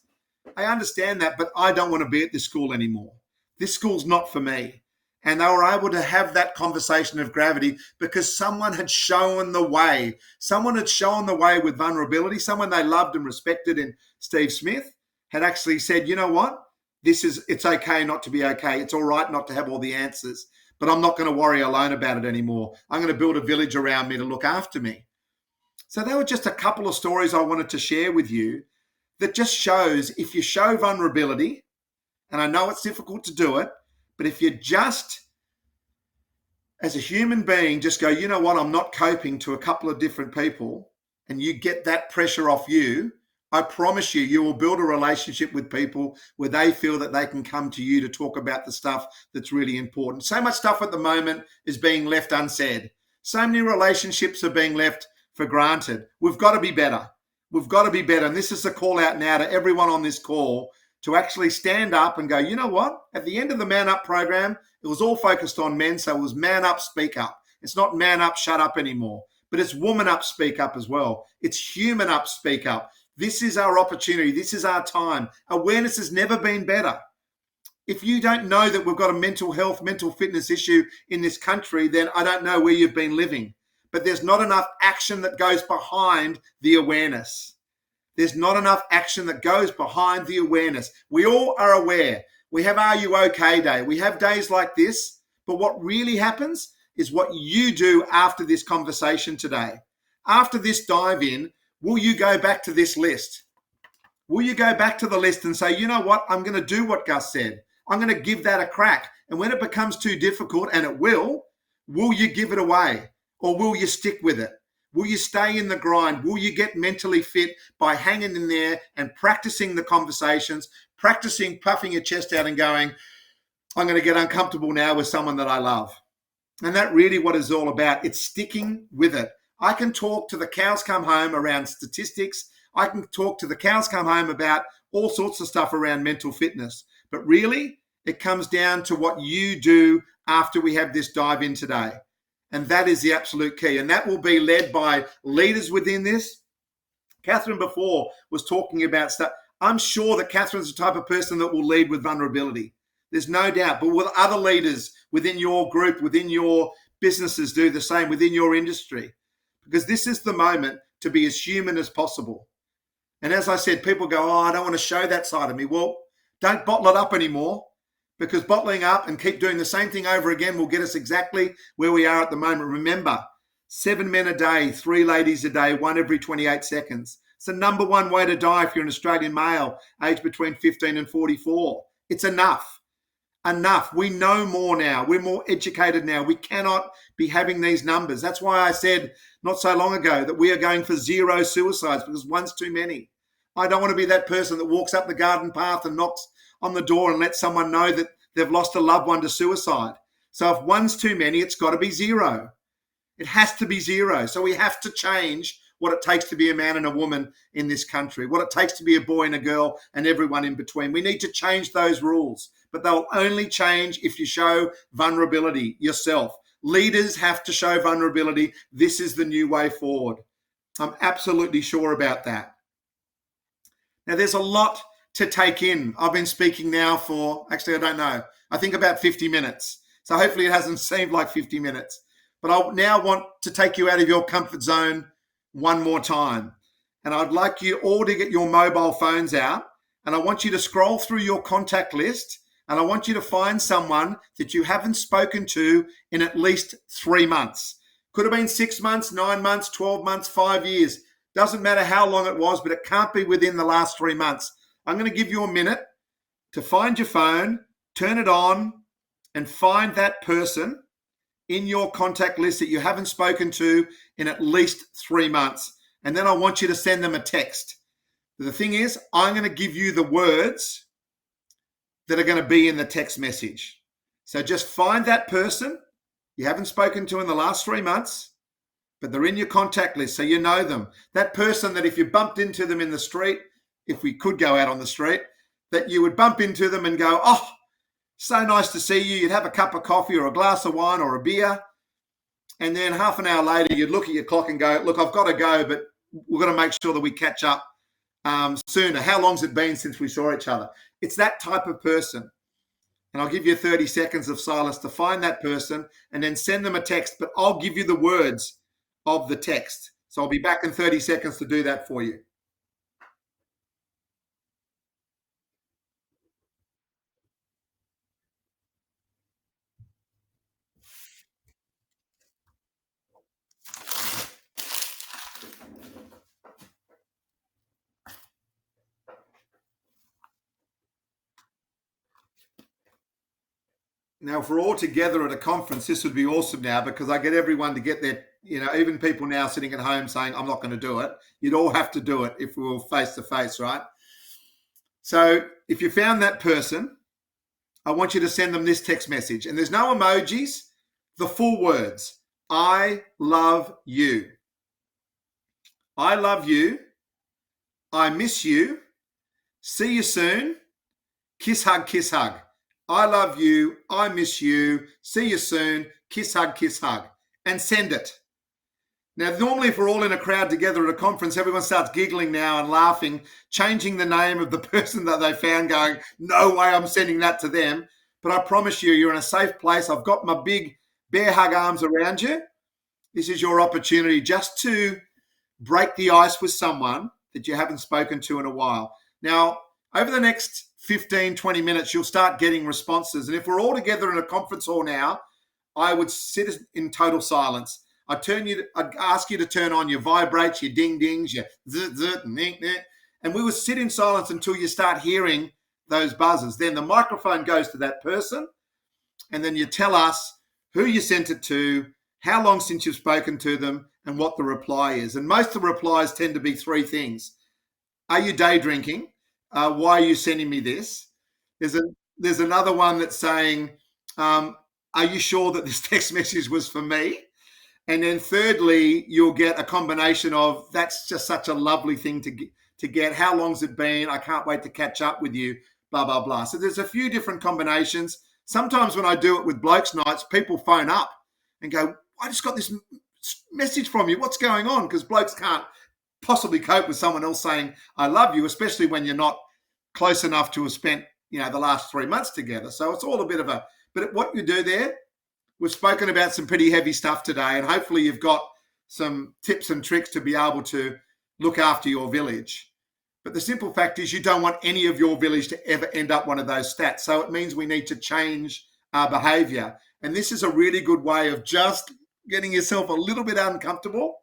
I understand that, but I don't want to be at this school anymore. This school's not for me. And they were able to have that conversation of gravity because someone had shown the way. Someone had shown the way with vulnerability. Someone they loved and respected in Steve Smith had actually said, you know what? It's okay not to be okay. It's all right not to have all the answers, but I'm not going to worry alone about it anymore. I'm going to build a village around me to look after me. So they were just a couple of stories I wanted to share with you that just shows if you show vulnerability, and I know it's difficult to do it, but if you just, as a human being, just go, you know what, I'm not coping to a couple of different people, and you get that pressure off you, I promise you will build a relationship with people where they feel that they can come to you to talk about the stuff that's really important. So much stuff at the moment is being left unsaid. So many relationships are being left for granted. We've got to be better. We've got to be better. And this is a call out now to everyone on this call to actually stand up and go, you know what? At the end of the Man Up program, it was all focused on men. So it was man up, speak up. It's not man up, shut up anymore, but it's woman up, speak up as well. It's human up, speak up. This is our opportunity. This is our time. Awareness has never been better. If you don't know that we've got a mental health, mental fitness issue in this country, then I don't know where you've been living. But there's not enough action that goes behind the awareness. There's not enough action that goes behind the awareness. We all are aware. We have Are You OK Day. We have days like this. But what really happens is what you do after this conversation today. After this dive in, will you go back to this list? Will you go back to the list and say, you know what? I'm going to do what Gus said. I'm going to give that a crack. And when it becomes too difficult, and it will you give it away? Or will you stick with it? Will you stay in the grind? Will you get mentally fit by hanging in there and practicing the conversations, practicing puffing your chest out and going, I'm going to get uncomfortable now with someone that I love? And that's really what it's all about. It's sticking with it. I can talk to the cows come home around statistics. I can talk to the cows come home about all sorts of stuff around mental fitness. But really, it comes down to what you do after we have this dive in today. And that is the absolute key. And that will be led by leaders within this. Catherine before was talking about stuff. I'm sure that Catherine's the type of person that will lead with vulnerability. There's no doubt. But will other leaders within your group, within your businesses do the same, within your industry? Because this is the moment to be as human as possible. And as I said, people go, I don't want to show that side of me. Well, don't bottle it up anymore. Because bottling up and keep doing the same thing over again will get us exactly where we are at the moment. Remember, 7 men a day, 3 ladies a day, 1 every 28 seconds. It's the number one way to die if you're an Australian male, aged between 15 and 44. It's enough. Enough. We know more now. We're more educated now. We cannot be having these numbers. That's why I said not so long ago that we are going for 0 suicides because one's too many. I don't want to be that person that walks up the garden path and knocks on the door and let someone know that they've lost a loved one to suicide. So if one's too many, it's got to be 0. It has to be 0. So we have to change what it takes to be a man and a woman in this country, what it takes to be a boy and a girl and everyone in between. We need to change those rules, but they'll only change if you show vulnerability yourself. Leaders have to show vulnerability. This is the new way forward. I'm absolutely sure about that. Now, there's a lot to take in. I've been speaking now for, actually, I don't know, I think about 50 minutes. So hopefully it hasn't seemed like 50 minutes. But I now want to take you out of your comfort zone one more time. And I'd like you all to get your mobile phones out. And I want you to scroll through your contact list. And I want you to find someone that you haven't spoken to in at least 3 months. Could have been 6 months, 9 months, 12 months, 5 years. Doesn't matter how long it was, but it can't be within the last 3 months. I'm going to give you a minute to find your phone, turn it on, and find that person in your contact list that you haven't spoken to in at least 3 months. And then I want you to send them a text. The thing is, I'm going to give you the words that are going to be in the text message. So just find that person you haven't spoken to in the last 3 months, but they're in your contact list, so you know them. That person that if you bumped into them in the street, if we could go out on the street, that you would bump into them and go, oh, so nice to see you. You'd have a cup of coffee or a glass of wine or a beer. And then half an hour later, you'd look at your clock and go, look, I've got to go, but we've got to make sure that we catch up sooner. How long's it been since we saw each other? It's that type of person. And I'll give you 30 seconds of silence to find that person and then send them a text, but I'll give you the words of the text. So I'll be back in 30 seconds to do that for you. Now, if we're all together at a conference, this would be awesome now because I get everyone to get their, even people now sitting at home saying, I'm not going to do it. You'd all have to do it if we were face to face, right? So if you found that person, I want you to send them this text message. And there's no emojis, the full words. I love you. I love you. I miss you. See you soon. Kiss, hug, kiss, hug. I love you. I miss you. See you soon. Kiss, hug, and send it. Now, normally if we're all in a crowd together at a conference, everyone starts giggling now and laughing, changing the name of the person that they found, going, no way I'm sending that to them. But I promise you, you're in a safe place. I've got my big bear hug arms around you. This is your opportunity just to break the ice with someone that you haven't spoken to in a while. Now, over the next 15, 20 minutes, you'll start getting responses. And if we're all together in a conference hall now, I would sit in total silence. I'd ask you to turn on your vibrates, your ding dings, your zit zit, and we would sit in silence until you start hearing those buzzes. Then the microphone goes to that person, and then you tell us who you sent it to, how long since you've spoken to them, and what the reply is. And most of the replies tend to be three things. Are you day drinking? Why are you sending me this? There's another one that's saying, are you sure that this text message was for me? And then thirdly, you'll get a combination of, that's just such a lovely thing to get. How long's it been? I can't wait to catch up with you, blah, blah, blah. So there's a few different combinations. Sometimes when I do it with blokes nights, people phone up and go, I just got this message from you. What's going on? Because blokes can't possibly cope with someone else saying, I love you, especially when you're not close enough to have spent, the last 3 months together. So it's all a bit of but what you do there, we've spoken about some pretty heavy stuff today, and hopefully you've got some tips and tricks to be able to look after your village. But the simple fact is you don't want any of your village to ever end up one of those stats. So it means we need to change our behavior. And this is a really good way of just getting yourself a little bit uncomfortable,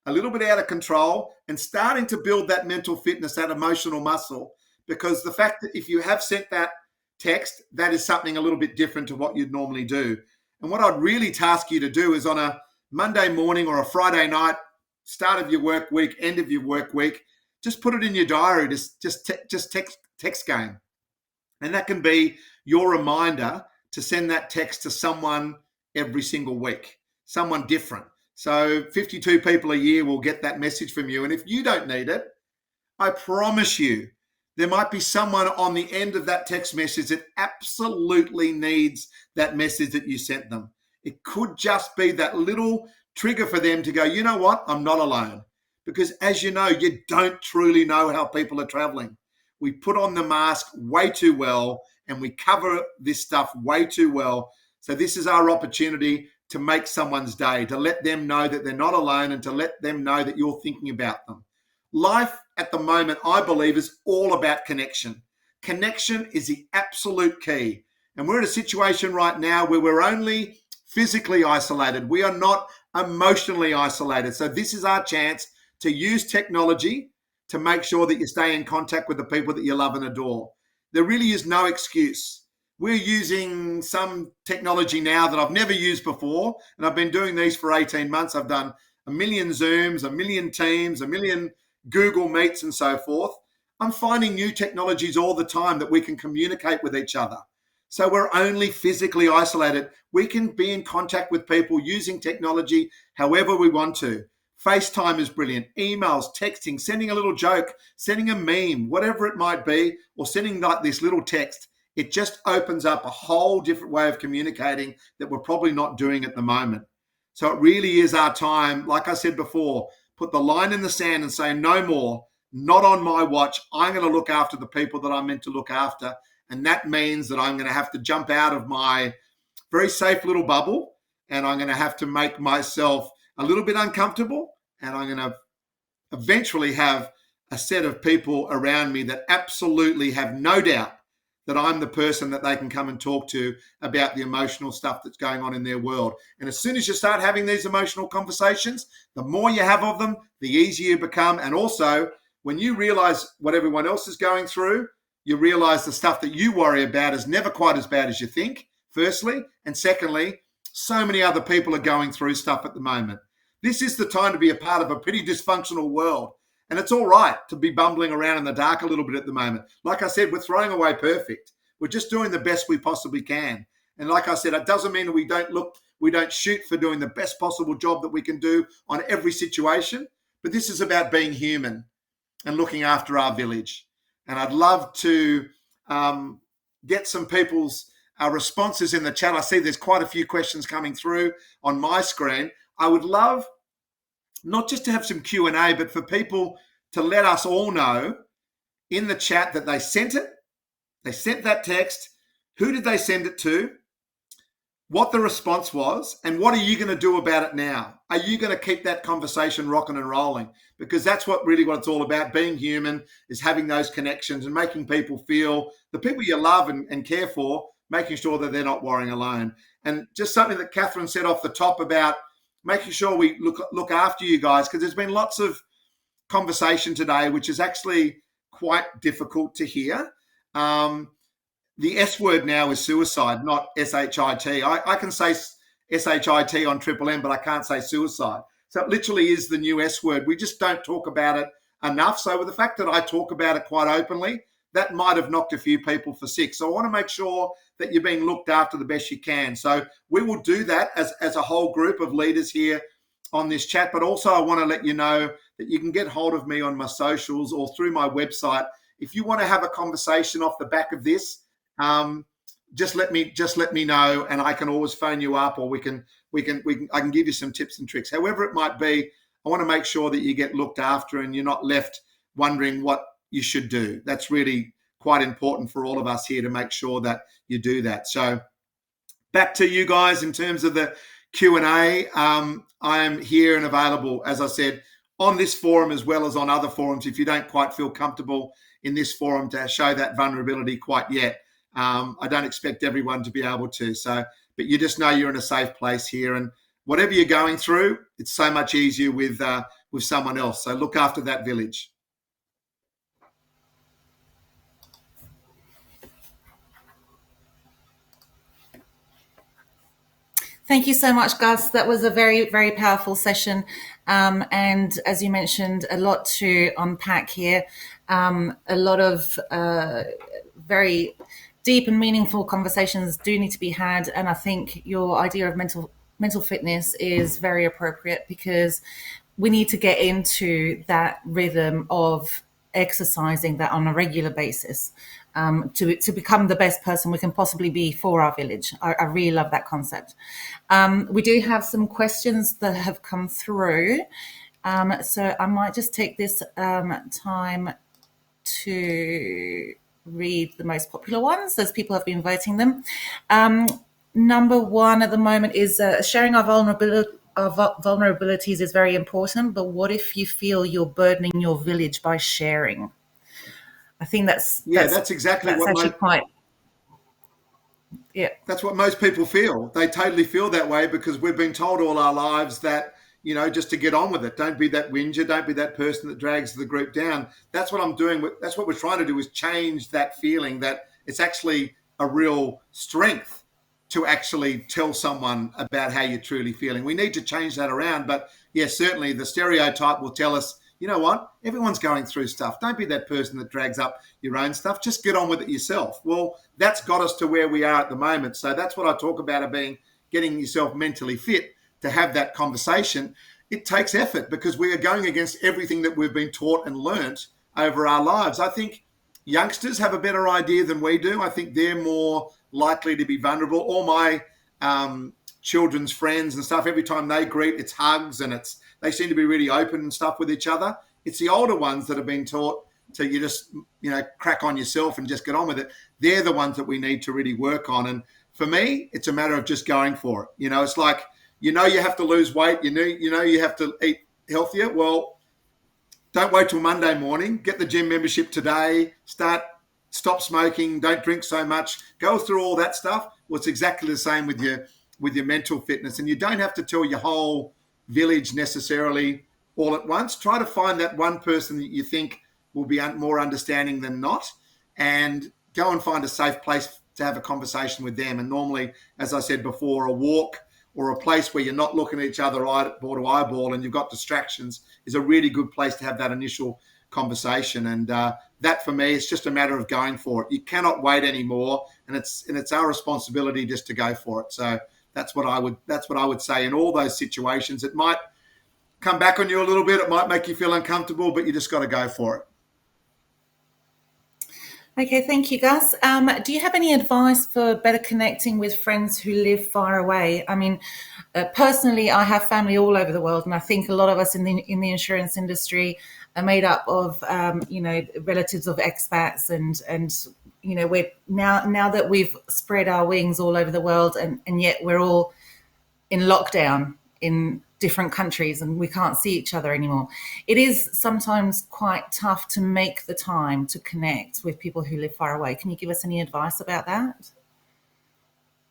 a little bit out of control, and starting to build that mental fitness, that emotional muscle. Because the fact that if you have sent that text, that is something a little bit different to what you'd normally do. And what I'd really task you to do is on a Monday morning or a Friday night, start of your work week, end of your work week, just put it in your diary, just text game. And that can be your reminder to send that text to someone every single week, someone different. So 52 people a year will get that message from you. And if you don't need it, I promise you, there might be someone on the end of that text message that absolutely needs that message that you sent them. It could just be that little trigger for them to go, you know what? I'm not alone. Because as you know, you don't truly know how people are traveling. We put on the mask way too well, and we cover this stuff way too well. So this is our opportunity to make someone's day, to let them know that they're not alone and to let them know that you're thinking about them. Life at the moment, I believe, is all about connection. Connection is the absolute key. And we're in a situation right now where we're only physically isolated. We are not emotionally isolated. So this is our chance to use technology to make sure that you stay in contact with the people that you love and adore. There really is no excuse. We're using some technology now that I've never used before, and I've been doing these for 18 months. I've done 1 million Zooms, 1 million Teams, 1 million Google Meets and so forth. I'm finding new technologies all the time that we can communicate with each other. So we're only physically isolated. We can be in contact with people using technology however we want to. FaceTime is brilliant. Emails, texting, sending a little joke, sending a meme, whatever it might be, or sending like this little text. It just opens up a whole different way of communicating that we're probably not doing at the moment. So it really is our time. Like I said before, put the line in the sand and say, no more, not on my watch. I'm going to look after the people that I'm meant to look after. And that means that I'm going to have to jump out of my very safe little bubble, and I'm going to have to make myself a little bit uncomfortable, and I'm going to eventually have a set of people around me that absolutely have no doubt that I'm the person that they can come and talk to about the emotional stuff that's going on in their world. And as soon as you start having these emotional conversations, the more you have of them, the easier you become. And also, when you realize what everyone else is going through, you realize the stuff that you worry about is never quite as bad as you think, firstly. And secondly, so many other people are going through stuff at the moment. This is the time to be a part of a pretty dysfunctional world. And it's all right to be bumbling around in the dark a little bit at the moment. Like I said, we're throwing away perfect. We're just doing the best we possibly can. And like I said, it doesn't mean we don't shoot for doing the best possible job that we can do on every situation. But this is about being human and looking after our village. And I'd love to get some people's responses in the chat. I see there's quite a few questions coming through on my screen. I would love not just to have some Q&A, but for people to let us all know in the chat that they sent it, they sent that text, who did they send it to, what the response was, and what are you going to do about it now? Are you going to keep that conversation rocking and rolling? Because that's what it's all about. Being human is having those connections and making people feel, the people you love and care for, making sure that they're not worrying alone. And just something that Catherine said off the top about making sure we look after you guys, because there's been lots of conversation today, which is actually quite difficult to hear. The S word now is suicide, not S-H-I-T. I can say S-H-I-T on Triple M, but I can't say suicide. So it literally is the new S word. We just don't talk about it enough. So with the fact that I talk about it quite openly, that might have knocked a few people for six. So I want to make sure that you're being looked after the best you can. So we will do that as a whole group of leaders here on this chat. But also I want to let you know that you can get hold of me on my socials or through my website. If you want to have a conversation off the back of this, just let me know, and I can always phone you up, or I can give you some tips and tricks. However it might be, I want to make sure that you get looked after and you're not left wondering what you should do. That's really quite important for all of us here to make sure that you do that. So back to you guys in terms of the Q&A. I am here and available, as I said, on this forum as well as on other forums. If you don't quite feel comfortable in this forum to show that vulnerability quite yet, I don't expect everyone to be able to. So, but you just know you're in a safe place here, and whatever you're going through, it's so much easier with someone else. So look after that village. Thank you so much, Gus. That was a very, very powerful session. And as you mentioned, a lot to unpack here. A lot of very deep and meaningful conversations do need to be had. And I think your idea of mental fitness is very appropriate, because we need to get into that rhythm of exercising that on a regular basis to become the best person we can possibly be for our village. I really love that concept. We do have some questions that have come through. So I might just take this time to read the most popular ones as people have been voting them. Number one at the moment is sharing our vulnerabilities is very important, but what if you feel you're burdening your village by sharing? I think that's exactly that's what actually quite. Yeah, that's what most people feel. They totally feel that way because we've been told all our lives that, you know, just to get on with it. Don't be that whinger. Don't be that person that drags the group down. That's what I'm doing. That's what we're trying to do, is change that feeling that it's actually a real strength to actually tell someone about how you're truly feeling. We need to change that around. But yes, certainly the stereotype will tell us you know what? Everyone's going through stuff. Don't be that person that drags up your own stuff. Just get on with it yourself. Well, that's got us to where we are at the moment. So that's what I talk about getting yourself mentally fit to have that conversation. It takes effort because we are going against everything that we've been taught and learnt over our lives. I think youngsters have a better idea than we do. I think they're more likely to be vulnerable. All my children's friends and stuff, every time they greet, it's hugs and they seem to be really open and stuff with each other. It's the older ones that have been taught to you just, crack on yourself and just get on with it. They're the ones that we need to really work on. And for me, it's a matter of just going for it. It's like, you have to lose weight. You have to eat healthier. Well, don't wait till Monday morning. Get the gym membership today. Stop smoking. Don't drink so much. Go through all that stuff. Well, it's exactly the same with your mental fitness. And you don't have to tell your whole village necessarily all at once. Try to find that one person that you think will be more understanding than not, and go and find a safe place to have a conversation with them. And normally, as I said before, a walk or a place where you're not looking at each other eyeball to eyeball and you've got distractions is a really good place to have that initial conversation. And that for me, it's just a matter of going for it. You cannot wait anymore, and it's our responsibility just to go for it. So that's what I would say in all those situations. It might come back on you a little bit. It might make you feel uncomfortable, but you just got to go for it. Okay, thank you, Gus. Do you have any advice for better connecting with friends who live far away? I mean, personally, I have family all over the world, and I think a lot of us in the insurance industry are made up of, relatives of expats, and we're now that we've spread our wings all over the world, and yet we're all in lockdown in different countries and we can't see each other anymore. It is sometimes quite tough to make the time to connect with people who live far away. Can you give us any advice about that?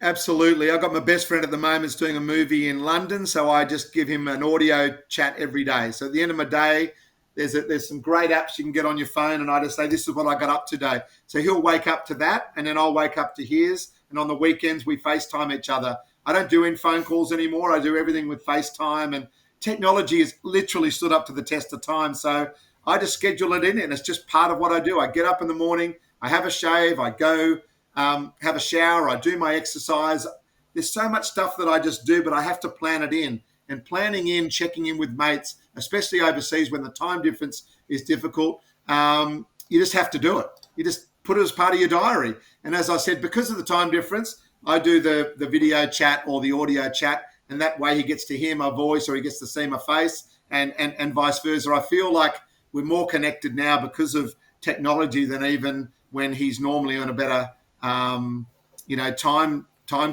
Absolutely. I've got my best friend at the moment is doing a movie in London, so I just give him an audio chat every day. So at the end of my day, there's some great apps you can get on your phone, and I just say, this is what I got up today. So he'll wake up to that, and then I'll wake up to his, and on the weekends we FaceTime each other. I don't do phone calls anymore. I do everything with FaceTime, and technology has literally stood up to the test of time. So I just schedule it in, and it's just part of what I do. I get up in the morning, I have a shave, I go have a shower, I do my exercise. There's so much stuff that I just do, but I have to plan it in. And planning in, checking in with mates, especially overseas when the time difference is difficult, you just have to do it. You just put it as part of your diary. And as I said, because of the time difference, I do the video chat or the audio chat, and that way he gets to hear my voice or he gets to see my face, and vice versa. I feel like we're more connected now because of technology than even when he's normally on a better, time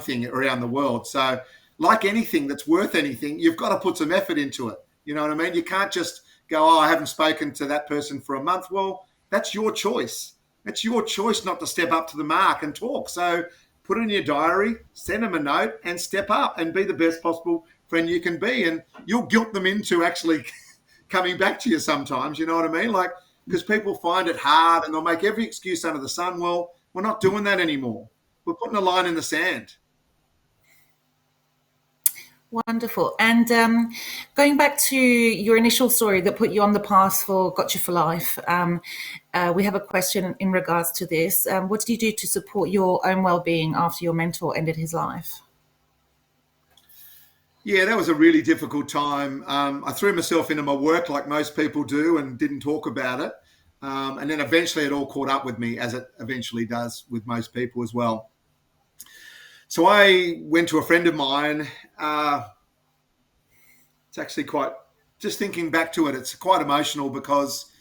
thing around the world. So like anything that's worth anything, you've got to put some effort into it. You know what I mean? You can't just go, I haven't spoken to that person for a month. Well, that's your choice. It's your choice not to step up to the mark and talk. So put it in your diary, send them a note, and step up and be the best possible friend you can be. And you'll guilt them into actually coming back to you sometimes, you know what I mean? Like, because people find it hard and they'll make every excuse under the sun. Well, we're not doing that anymore. We're putting a line in the sand. Wonderful. And going back to your initial story that put you on the path got you for life, we have a question in regards to this. What did you do to support your own well-being after your mentor ended his life? Yeah, that was a really difficult time. I threw myself into my work like most people do and didn't talk about it. And then eventually it all caught up with me, as it eventually does with most people as well. So I went to a friend of mine. It's actually just thinking back to it, it's quite emotional because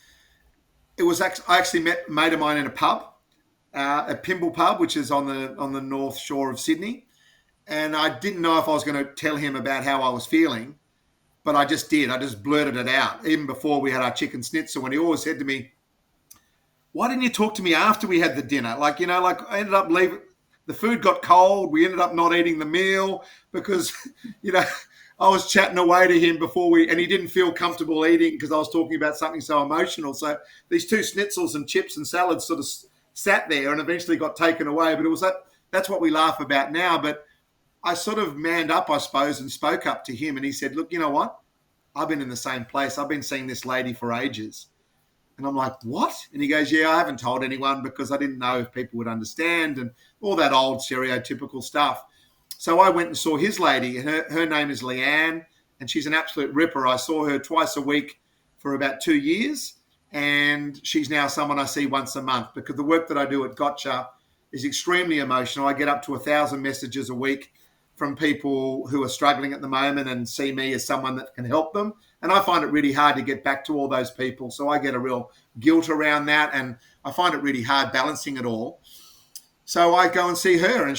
I actually met a mate of mine in a pub, a Pimble pub, which is on the north shore of Sydney. And I didn't know if I was going to tell him about how I was feeling, but I just did. I just blurted it out, even before we had our chicken schnitzel. And he always said to me, why didn't you talk to me after we had the dinner? I ended up leaving. The food got cold. We ended up not eating the meal because, I was chatting away to him and he didn't feel comfortable eating because I was talking about something so emotional. So these two schnitzels and chips and salads sort of sat there and eventually got taken away. But that's what we laugh about now. But I sort of manned up, I suppose, and spoke up to him. And he said, look, you know what? I've been in the same place. I've been seeing this lady for ages. And I'm like, what? And he goes, yeah, I haven't told anyone because I didn't know if people would understand and all that old stereotypical stuff. So I went and saw his lady. Her name is Leanne, and she's an absolute ripper. I saw her twice a week for about 2 years, and she's now someone I see once a month because the work that I do at Gotcha is extremely emotional. I get up to 1,000 messages a week from people who are struggling at the moment and see me as someone that can help them. And I find it really hard to get back to all those people. So I get a real guilt around that, and I find it really hard balancing it all. So I go and see her, and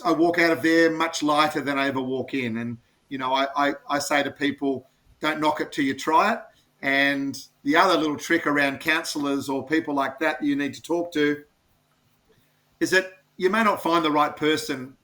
I walk out of there much lighter than I ever walk in. And, I say to people, don't knock it till you try it. And the other little trick around counsellors or people like that you need to talk to is that you may not find the right person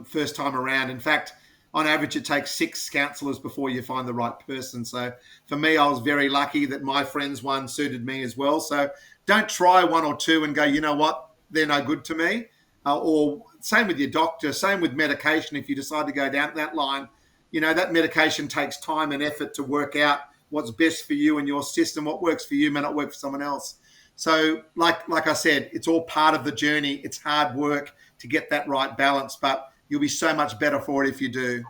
first time around. In fact, on average, it takes 6 counsellors before you find the right person. So for me, I was very lucky that my friend's one suited me as well. So don't try 1 or 2 and go, you know what, they're no good to me. Or same with your doctor, same with medication. If you decide to go down that line, that medication takes time and effort to work out what's best for you and your system. What works for you may not work for someone else. So like I said, it's all part of the journey. It's hard work to get that right balance, but you'll be so much better for it if you do.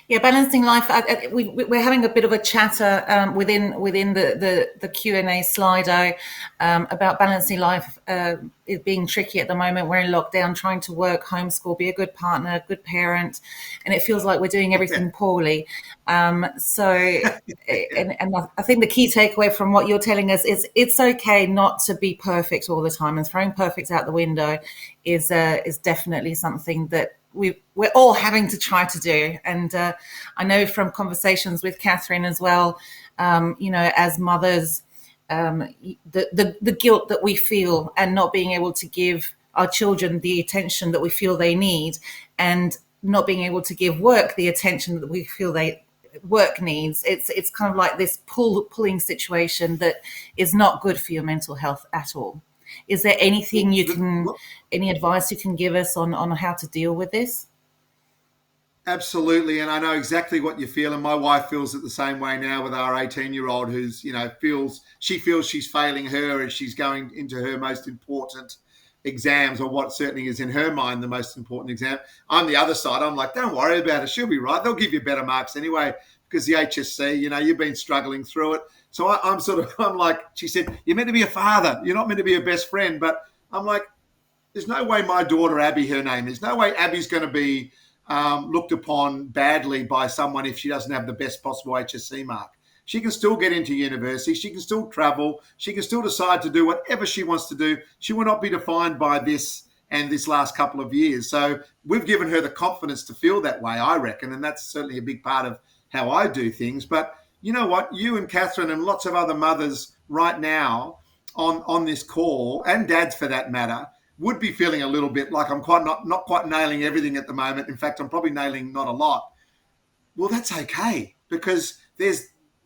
Yeah, balancing life. We're having a bit of a chatter within the Q&A Slido about balancing life. It being tricky at the moment. We're in lockdown, trying to work, homeschool, be a good partner, a good parent, and it feels like we're doing everything poorly. And I think the key takeaway from what you're telling us is it's okay not to be perfect all the time, and throwing perfect out the window is definitely something that we're all having to try to do. And I know from conversations with Catherine as well, as mothers, the guilt that we feel and not being able to give our children the attention that we feel they need, and not being able to give work the attention that we feel work needs. It's kind of like this pulling situation that is not good for your mental health at all. Is there anything any advice you can give us on how to deal with this? Absolutely. And I know exactly what you feel. And my wife feels it the same way now with our 18-year-old who's, feels she's failing her as she's going into her most important exams, or what certainly is in her mind the most important exam. I'm the other side. I'm like, don't worry about it. She'll be right. They'll give you better marks anyway, because the HSC, you've been struggling through it. So I'm like, she said, you're meant to be a father. You're not meant to be a best friend. But I'm like, there's no way my daughter, Abby, her name, there's no way Abby's going to be looked upon badly by someone if she doesn't have the best possible HSC mark. She can still get into university. She can still travel. She can still decide to do whatever she wants to do. She will not be defined by this and this last couple of years. So we've given her the confidence to feel that way, I reckon. And that's certainly a big part of how I do things. But you know what? You and Catherine and lots of other mothers right now on this call, and dads for that matter, would be feeling a little bit like I'm not quite nailing everything at the moment. In fact, I'm probably nailing not a lot. Well, that's okay, because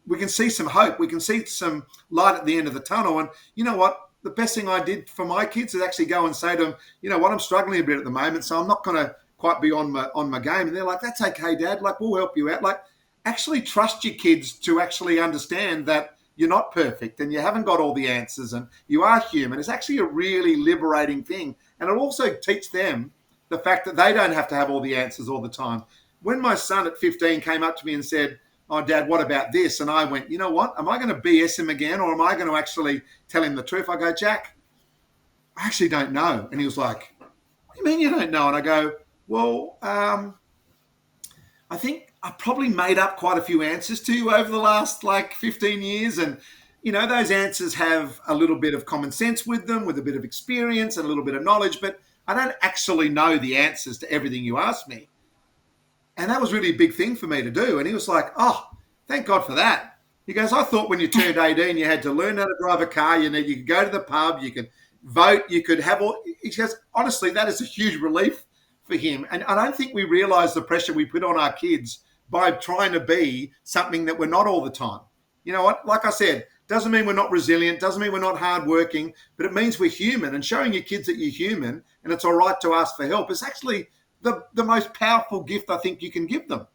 we can see some hope. We can see some light at the end of the tunnel. And you know what? The best thing I did for my kids is actually go and say to them, you know what? I'm struggling a bit at the moment, so I'm not going to quite be on my game. And they're like, that's okay, Dad. Like, we'll help you out. Like, actually trust your kids to actually understand that you're not perfect and you haven't got all the answers and you are human. It's actually a really liberating thing. And it also teaches them the fact that they don't have to have all the answers all the time. When my son at 15 came up to me and said, oh, Dad, what about this? And I went, you know what? Am I going to BS him again, or am I going to actually tell him the truth? I go, Jack, I actually don't know. And he was like, what do you mean you don't know? And I go, well, I think I probably made up quite a few answers to you over the last 15 years. And, those answers have a little bit of common sense with them, with a bit of experience and a little bit of knowledge, but I don't actually know the answers to everything you asked me. And that was really a big thing for me to do. And he was like, oh, thank God for that. He goes, I thought when you turned 18, you had to learn how to drive a car. You could go to the pub, you could vote, you could have all. He goes, honestly, that is a huge relief for him. And I don't think we realize the pressure we put on our kids by trying to be something that we're not all the time. You know what? Like I said, doesn't mean we're not resilient, doesn't mean we're not hardworking, but it means we're human. And showing your kids that you're human and it's all right to ask for help is actually the most powerful gift I think you can give them.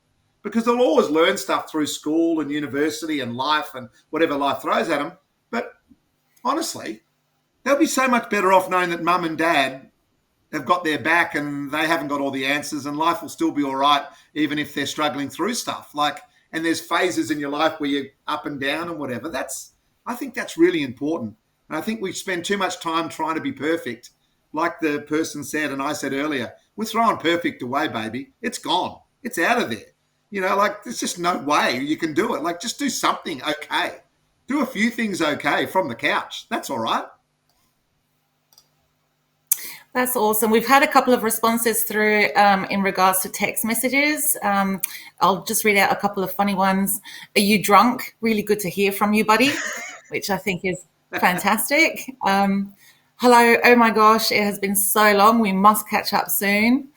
because they'll always learn stuff through school and university and life and whatever life throws at them. But honestly, they'll be so much better off knowing that mum and dad have got their back and they haven't got all the answers, and life will still be all right, even if they're struggling through stuff. And there's phases in your life where you're up and down and whatever. I think that's really important. And I think we spend too much time trying to be perfect. Like the person said, and I said earlier, we're throwing perfect away, baby. It's gone. It's out of there. There's just no way you can do it. Just do something okay. Do a few things okay from the couch. That's all right. That's awesome. We've had a couple of responses through in regards to text messages. I'll just read out a couple of funny ones. Are you drunk? Really good to hear from you, buddy, which I think is fantastic. Hello. Oh my gosh, it has been so long. We must catch up soon.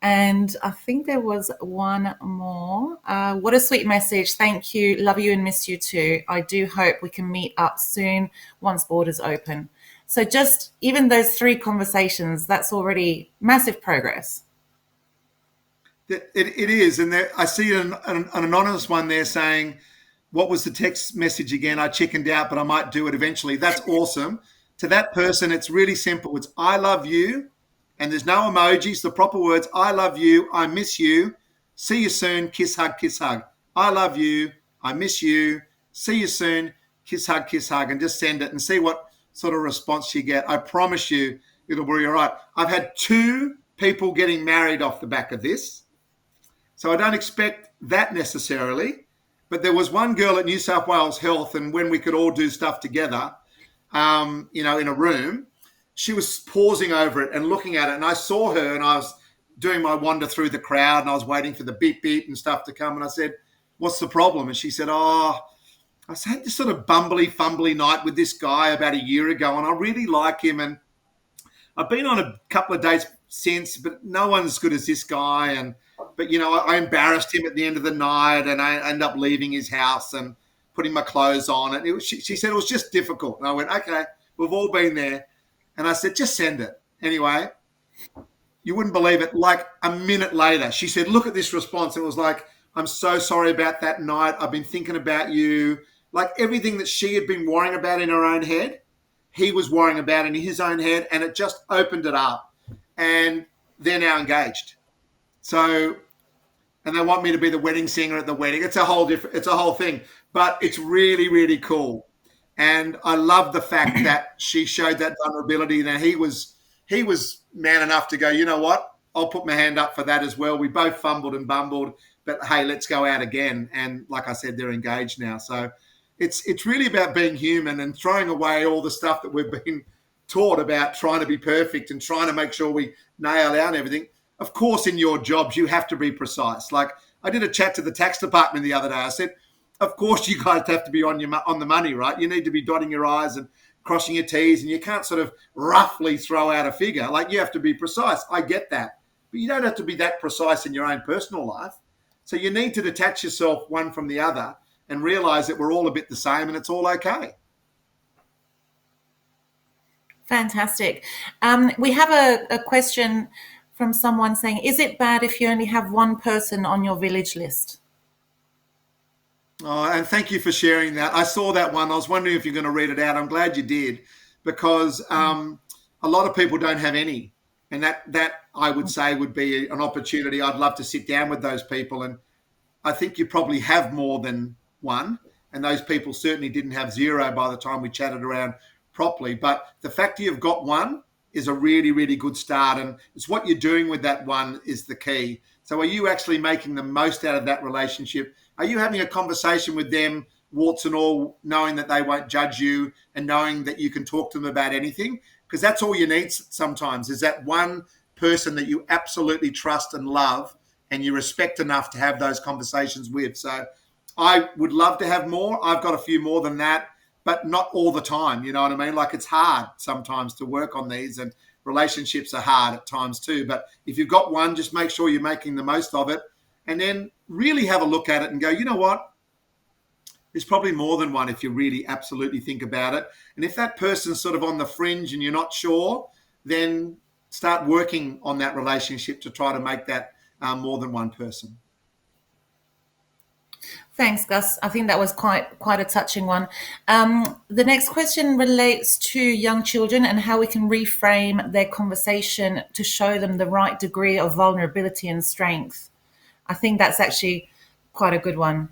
And I think there was one more. What a sweet message. Thank you. Love you and miss you too. I do hope we can meet up soon once borders open. So just even those 3 conversations, that's already massive progress. It is. And I see an anonymous one there saying, what was the text message again? I chickened out, but I might do it eventually. That's awesome. To that person, it's really simple. It's I love you. And there's no emojis, the proper words. I love you. I miss you. See you soon. Kiss, hug, kiss, hug. I love you. I miss you. See you soon. Kiss, hug, and just send it and see what sort of response you get. I promise you it'll be all right. I've had 2 people getting married off the back of this. So I don't expect that necessarily. But there was one girl at New South Wales Health, and when we could all do stuff together, in a room, she was pausing over it and looking at it. And I saw her and I was doing my wander through the crowd and I was waiting for the beep beep and stuff to come. And I said, what's the problem? And she said, I had this sort of fumbly night with this guy about a year ago and I really like him. And I've been on a couple of dates since, but no one's as good as this guy. But I embarrassed him at the end of the night and I ended up leaving his house and putting my clothes on. And she said it was just difficult. And I went, okay, we've all been there. And I said, just send it. Anyway, you wouldn't believe it. Like a minute later, she said, look at this response. It was like, I'm so sorry about that night. I've been thinking about you. Like everything that she had been worrying about in her own head, he was worrying about in his own head. And it just opened it up. And they're now engaged. So, and they want me to be the wedding singer at the wedding. It's a whole thing. But it's really, really cool. And I love the fact that she showed that vulnerability. Now he was man enough to go, you know what? I'll put my hand up for that as well. We both fumbled and bumbled, but hey, let's go out again. And like I said, they're engaged now. So it's really about being human and throwing away all the stuff that we've been taught about trying to be perfect and trying to make sure we nail out everything. Of course, in your jobs, you have to be precise. Like I did a chat to the tax department the other day. I said, of course, you guys have to be on the money, right? You need to be dotting your I's and crossing your T's, and you can't sort of roughly throw out a figure. Like you have to be precise. I get that. But you don't have to be that precise in your own personal life. So you need to detach yourself one from the other and realize that we're all a bit the same and it's all okay. Fantastic. We have a question from someone saying, is it bad if you only have one person on your village list? Oh, and thank you for sharing that. I saw that one. I was wondering if you're going to read it out. I'm glad you did, because a lot of people don't have any. And that I would say would be an opportunity. I'd love to sit down with those people. And I think you probably have more than one. And those people certainly didn't have 0 by the time we chatted around properly. But the fact that you've got one is a really, really good start. And it's what you're doing with that one is the key. So are you actually making the most out of that relationship? Are you having a conversation with them, warts and all, knowing that they won't judge you and knowing that you can talk to them about anything? Because that's all you need sometimes, is that one person that you absolutely trust and love and you respect enough to have those conversations with. So I would love to have more. I've got a few more than that, but not all the time. You know what I mean? Like it's hard sometimes to work on these, and relationships are hard at times too. But if you've got one, just make sure you're making the most of it. And then really have a look at it and go, you know what? There's probably more than one if you really absolutely think about it. And if that person's sort of on the fringe and you're not sure, then start working on that relationship to try to make that more than one person. Thanks, Gus. I think that was quite a touching one. The next question relates to young children and how we can reframe their conversation to show them the right degree of vulnerability and strength. I think that's actually quite a good one.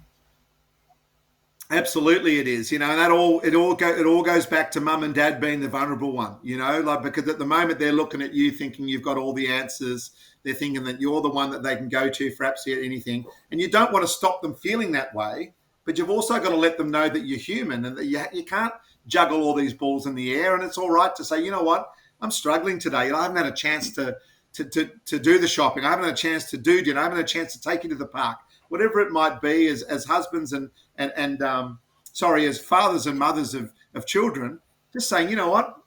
Absolutely, it is. And that it all goes back to mum and dad being the vulnerable one. Like, because at the moment they're looking at you thinking you've got all the answers. They're thinking that you're the one that they can go to for absolutely anything, and you don't want to stop them feeling that way. But you've also got to let them know that you're human and that you can't juggle all these balls in the air. And it's all right to say, you know what, I'm struggling today. I haven't had a chance to do the shopping. I haven't had a chance to do dinner. I haven't had a chance to take you to the park. Whatever it might be, as husbands and as fathers and mothers of children, just saying, you know what,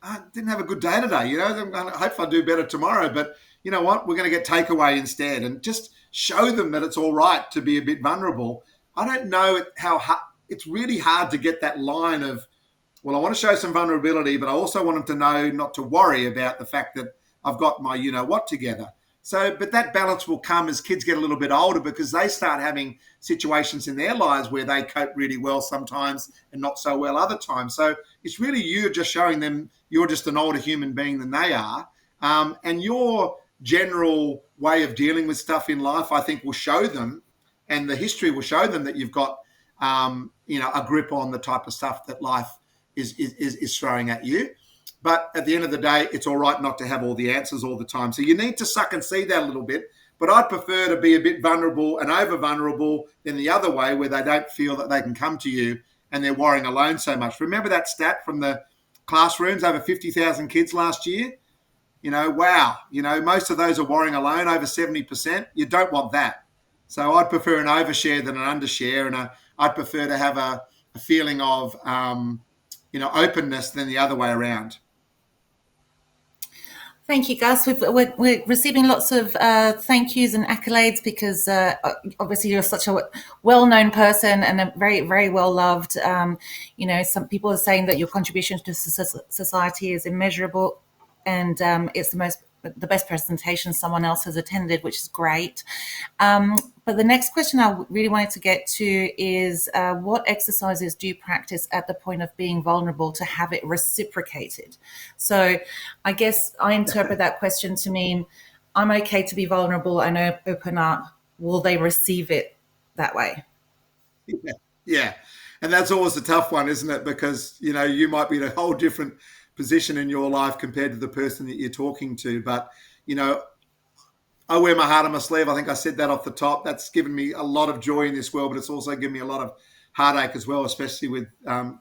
I didn't have a good day today. I hope I do better tomorrow. But you know what, we're going to get takeaway instead, and just show them that it's all right to be a bit vulnerable. I don't know how hard, it's really hard to get that line of, well, I want to show some vulnerability, but I also want them to know not to worry about the fact that I've got my what together. So, but that balance will come as kids get a little bit older, because they start having situations in their lives where they cope really well sometimes and not so well other times. So it's really you just showing them you're just an older human being than they are. And your general way of dealing with stuff in life, I think, will show them, and the history will show them that you've got, a grip on the type of stuff that life is throwing at you. But at the end of the day, it's all right not to have all the answers all the time. So you need to suck and see that a little bit. But I'd prefer to be a bit vulnerable and over vulnerable than the other way, where they don't feel that they can come to you and they're worrying alone so much. Remember that stat from the classrooms, over 50,000 kids last year? Wow. Most of those are worrying alone, over 70%. You don't want that. So I'd prefer an overshare than an undershare. And I'd prefer to have a feeling of, openness than the other way around. Thank you, Gus. We're receiving lots of thank yous and accolades because obviously you're such a well-known person and a very, very well-loved. Some people are saying that your contribution to society is immeasurable, and it's the best presentation someone else has attended, which is great. But the next question I really wanted to get to is what exercises do you practice at the point of being vulnerable to have it reciprocated? So I guess I interpret that question to mean I'm okay to be vulnerable and open up. Will they receive it that way? Yeah. And that's always a tough one, isn't it? Because, you might be in a whole different position in your life compared to the person that you're talking to. But, I wear my heart on my sleeve. I think I said that off the top. That's given me a lot of joy in this world, but it's also given me a lot of heartache as well, especially with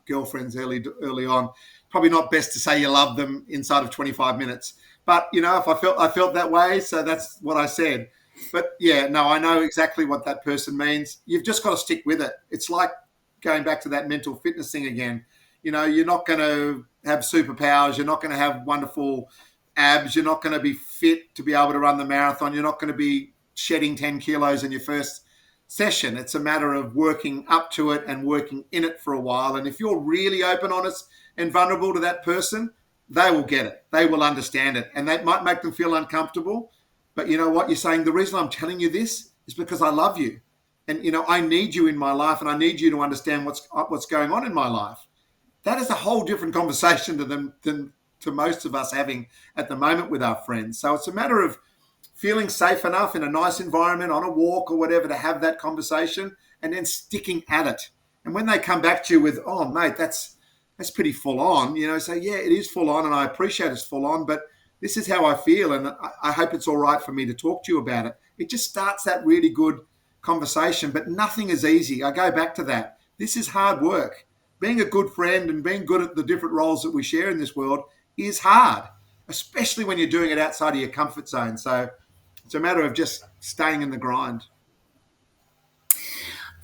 girlfriends early on. Probably not best to say you love them inside of 25 minutes. But, if I felt that way, so that's what I said. But yeah, no, I know exactly what that person means. You've just got to stick with it. It's like going back to that mental fitness thing again. You're not going to have superpowers. You're not going to have wonderful abs. You're not going to be fit to be able to run the marathon. You're not going to be shedding 10 kilos in your first session. It's a matter of working up to it and working in it for a while. And if you're really open, honest, and vulnerable to that person, they will get it. They will understand it. And that might make them feel uncomfortable. But you know what? You're saying, the reason I'm telling you this is because I love you. And, I need you in my life, and I need you to understand what's going on in my life. That is a whole different conversation to them than to most of us having at the moment with our friends. So it's a matter of feeling safe enough in a nice environment, on a walk or whatever, to have that conversation, and then sticking at it. And when they come back to you with, oh, mate, that's pretty full on, say, yeah, it is full on, and I appreciate it's full on, but this is how I feel, and I hope it's all right for me to talk to you about it. It just starts that really good conversation, but nothing is easy. I go back to that. This is hard work. Being a good friend and being good at the different roles that we share in this world is hard, especially when you're doing it outside of your comfort zone. So it's a matter of just staying in the grind.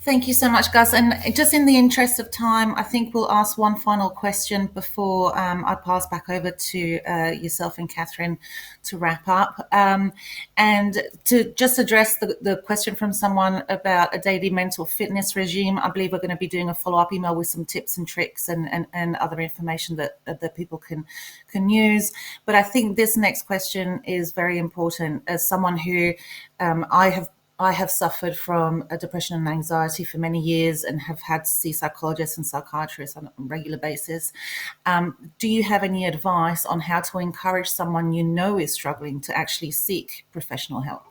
Thank you so much, Gus. And just in the interest of time, I think we'll ask one final question before I pass back over to yourself and Catherine to wrap up. And to just address the question from someone about a daily mental fitness regime, I believe we're going to be doing a follow-up email with some tips and tricks and other information that people can use. But I think this next question is very important. As someone who I have I have suffered from a depression and anxiety for many years and have had to see psychologists and psychiatrists on a regular basis. Do you have any advice on how to encourage someone you know is struggling to actually seek professional help?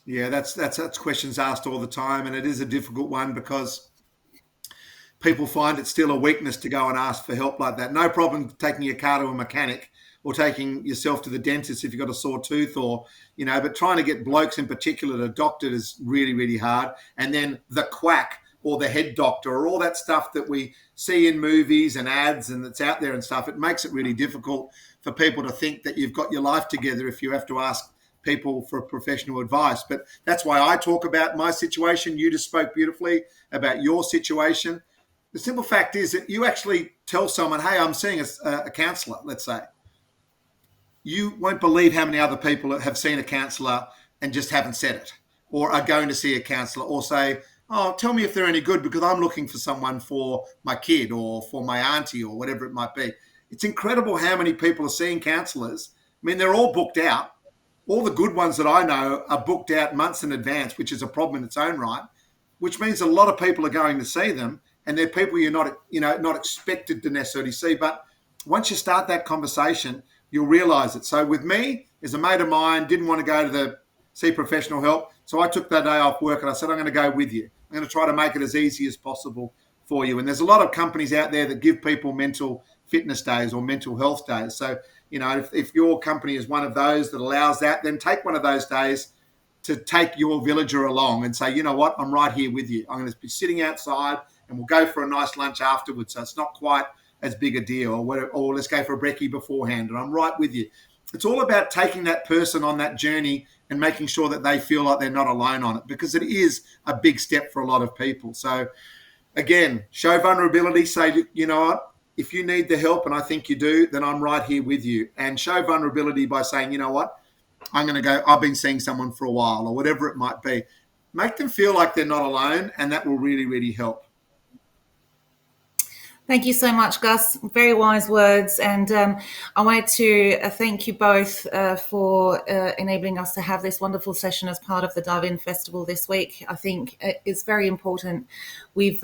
Yeah, that's questions asked all the time, and it is a difficult one because people find it's still a weakness to go and ask for help like that. No problem taking your car to a mechanic or taking yourself to the dentist if you've got a sore tooth, or, but trying to get blokes in particular to doctored is really, really hard. And then the quack or the head doctor or all that stuff that we see in movies and ads and that's out there and stuff, it makes it really difficult for people to think that you've got your life together if you have to ask people for professional advice. But that's why I talk about my situation. You just spoke beautifully about your situation. The simple fact is that you actually tell someone, hey, I'm seeing a counsellor, let's say. You won't believe how many other people have seen a counsellor and just haven't said it, or are going to see a counsellor, or say, oh, tell me if they're any good because I'm looking for someone for my kid or for my auntie or whatever it might be. It's incredible how many people are seeing counsellors. I mean, they're all booked out. All the good ones that I know are booked out months in advance, which is a problem in its own right, which means a lot of people are going to see them, and they're people you're not expected to necessarily see. But once you start that conversation, you'll realise it. So with me, as a mate of mine, didn't want to go to see professional help, so I took that day off work and I said, I'm going to go with you. I'm going to try to make it as easy as possible for you. And there's a lot of companies out there that give people mental fitness days or mental health days. So, if your company is one of those that allows that, then take one of those days to take your villager along and say, you know what, I'm right here with you. I'm going to be sitting outside and we'll go for a nice lunch afterwards. So it's not quite as big a deal, or let's go for a brekkie beforehand, and I'm right with you. It's all about taking that person on that journey and making sure that they feel like they're not alone on it, because it is a big step for a lot of people. So again, show vulnerability, say, you know what, if you need the help, and I think you do, then I'm right here with you. And show vulnerability by saying, you know what, I'm going to go, I've been seeing someone for a while, or whatever it might be. Make them feel like they're not alone, and that will really, really help. Thank you so much, Gus. Very wise words. And I wanted to thank you both for enabling us to have this wonderful session as part of the Dive In Festival this week. I think it's very important. We've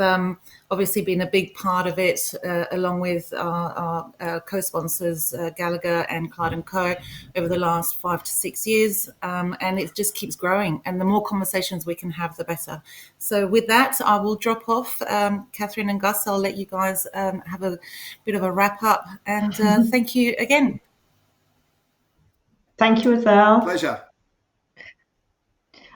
obviously been a big part of it, along with our co-sponsors, Gallagher and Clyde & Co. over the last 5 to 6 years. And it just keeps growing. And the more conversations we can have, the better. So with that, I will drop off. Catherine and Gus, I'll let you guys have a bit of a wrap up, and thank you again. Thank you, Azelle. Pleasure.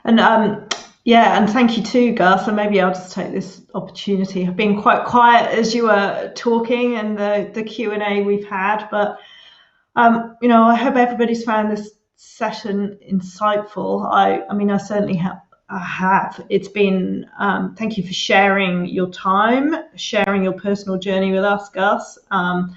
And and thank you too, Gus. And maybe I'll just take this opportunity. I've been quite quiet as you were talking and the Q&A we've had, but I hope everybody's found this session insightful. I mean, I certainly have. It's been, thank you for sharing your time, sharing your personal journey with us, Gus. And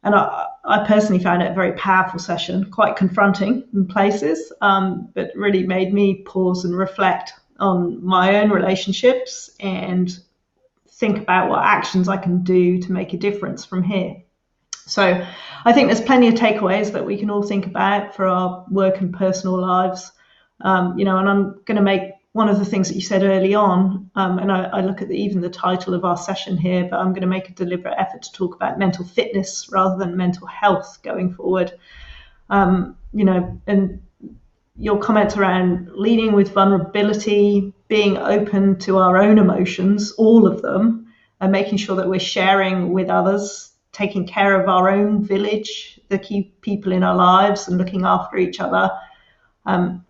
I personally found it a very powerful session, quite confronting in places, but really made me pause and reflect on my own relationships and think about what actions I can do to make a difference from here. So I think there's plenty of takeaways that we can all think about for our work and personal lives. And I'm going to make one of the things that you said early on, and I look at even the title of our session here, but I'm going to make a deliberate effort to talk about mental fitness rather than mental health going forward. And your comments around leading with vulnerability, being open to our own emotions, all of them, and making sure that we're sharing with others, taking care of our own village, the key people in our lives, and looking after each other. And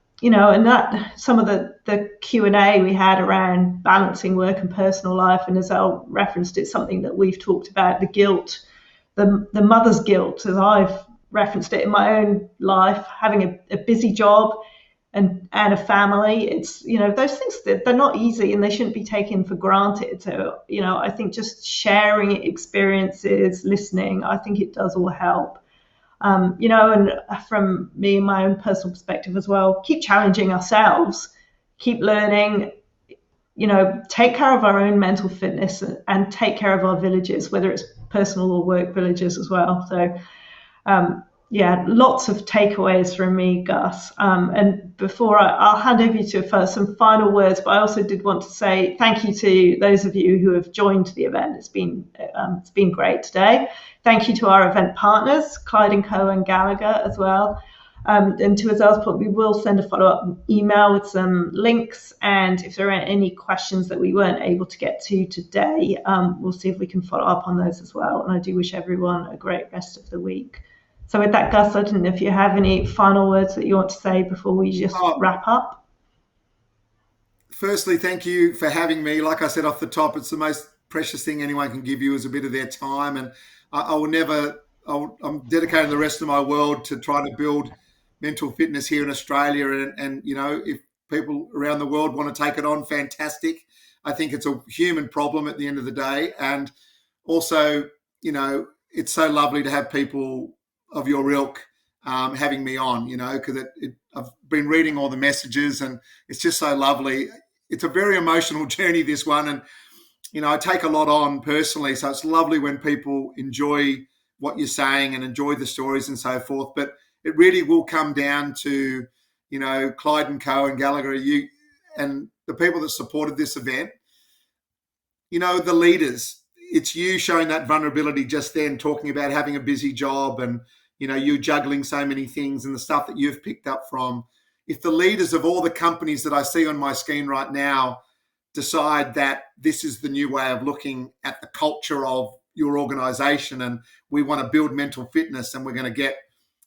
that some of the Q&A we had around balancing work and personal life, and as Al referenced, it's something that we've talked about, the guilt, the mother's guilt, as I've referenced it in my own life, having a busy job and a family. It's, those things, they're not easy and they shouldn't be taken for granted. So, I think just sharing experiences, listening, I think it does all help. And from me and my own personal perspective as well, keep challenging ourselves, keep learning, take care of our own mental fitness and take care of our villages, whether it's personal or work villages as well. So, yeah, lots of takeaways from me, Gus. And before I'll hand over you to for some final words, but I also did want to say thank you to those of you who have joined the event. It's been great today. Thank you to our event partners, Clyde & Co and Gallagher as well. And to Azel's point, we will send a follow-up email with some links. And if there are any questions that we weren't able to get to today, we'll see if we can follow up on those as well. And I do wish everyone a great rest of the week. So with that, Gus, I don't know if you have any final words that you want to say before we just wrap up. Firstly, thank you for having me. Like I said off the top, it's the most precious thing anyone can give you is a bit of their time. And I'm dedicating the rest of my world to try to build mental fitness here in Australia. And you know, if people around the world want to take it on, fantastic. I think it's a human problem at the end of the day. And also, you know, it's so lovely to have people of your ilk having me on, you know, because I've been reading all the messages and it's just so lovely. It's a very emotional journey, this one. And, you know, I take a lot on personally. So it's lovely when people enjoy what you're saying and enjoy the stories and so forth. But it really will come down to, you know, Clyde & Co and Gallagher, you and the people that supported this event, you know, the leaders. It's you showing that vulnerability just then, talking about having a busy job and, you know, you juggling so many things and the stuff that you've picked up from. If the leaders of all the companies that I see on my screen right now decide that this is the new way of looking at the culture of your organization and we want to build mental fitness and we're going to get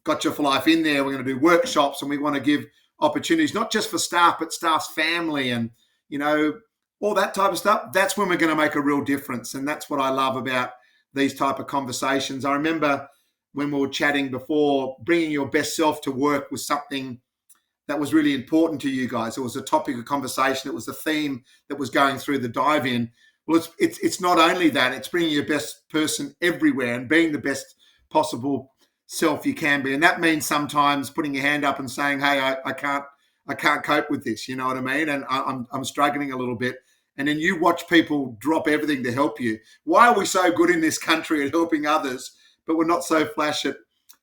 Gotcha for Life in there, we're going to do workshops and we want to give opportunities, not just for staff, but staff's family and, you know, all that type of stuff, that's when we're going to make a real difference. And that's what I love about these type of conversations. I remember when we were chatting before, bringing your best self to work was something that was really important to you guys. It was a topic of conversation. It was a theme that was going through the dive-in. Well, it's not only that, it's bringing your best person everywhere and being the best possible self you can be. And that means sometimes putting your hand up and saying, hey, I can't cope with this, you know what I mean? And I'm struggling a little bit. And then you watch people drop everything to help you. Why are we so good in this country at helping others, but we're not so flash at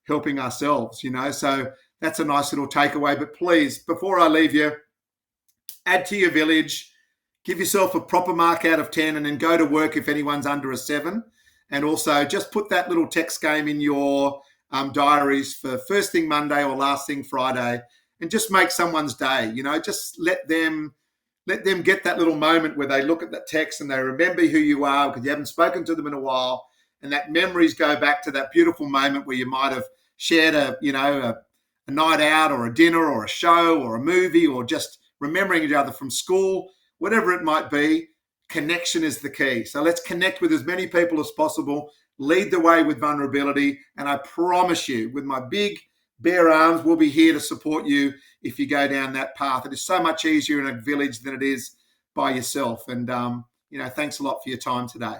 helping ourselves, you know? So that's a nice little takeaway. But please, before I leave you, add to your village, give yourself a proper mark out of 10 and then go to work if anyone's under a 7. And also just put that little text game in your diaries for first thing Monday or last thing Friday and just make someone's day, you know, just let them get that little moment where they look at that text and they remember who you are because you haven't spoken to them in a while. And that memories go back to that beautiful moment where you might have shared a night out or a dinner or a show or a movie or just remembering each other from school, whatever it might be. Connection is the key. So let's connect with as many people as possible, lead the way with vulnerability. And I promise you, with my big bare arms, we'll be here to support you if you go down that path. It is so much easier in a village than it is by yourself. And, thanks a lot for your time today.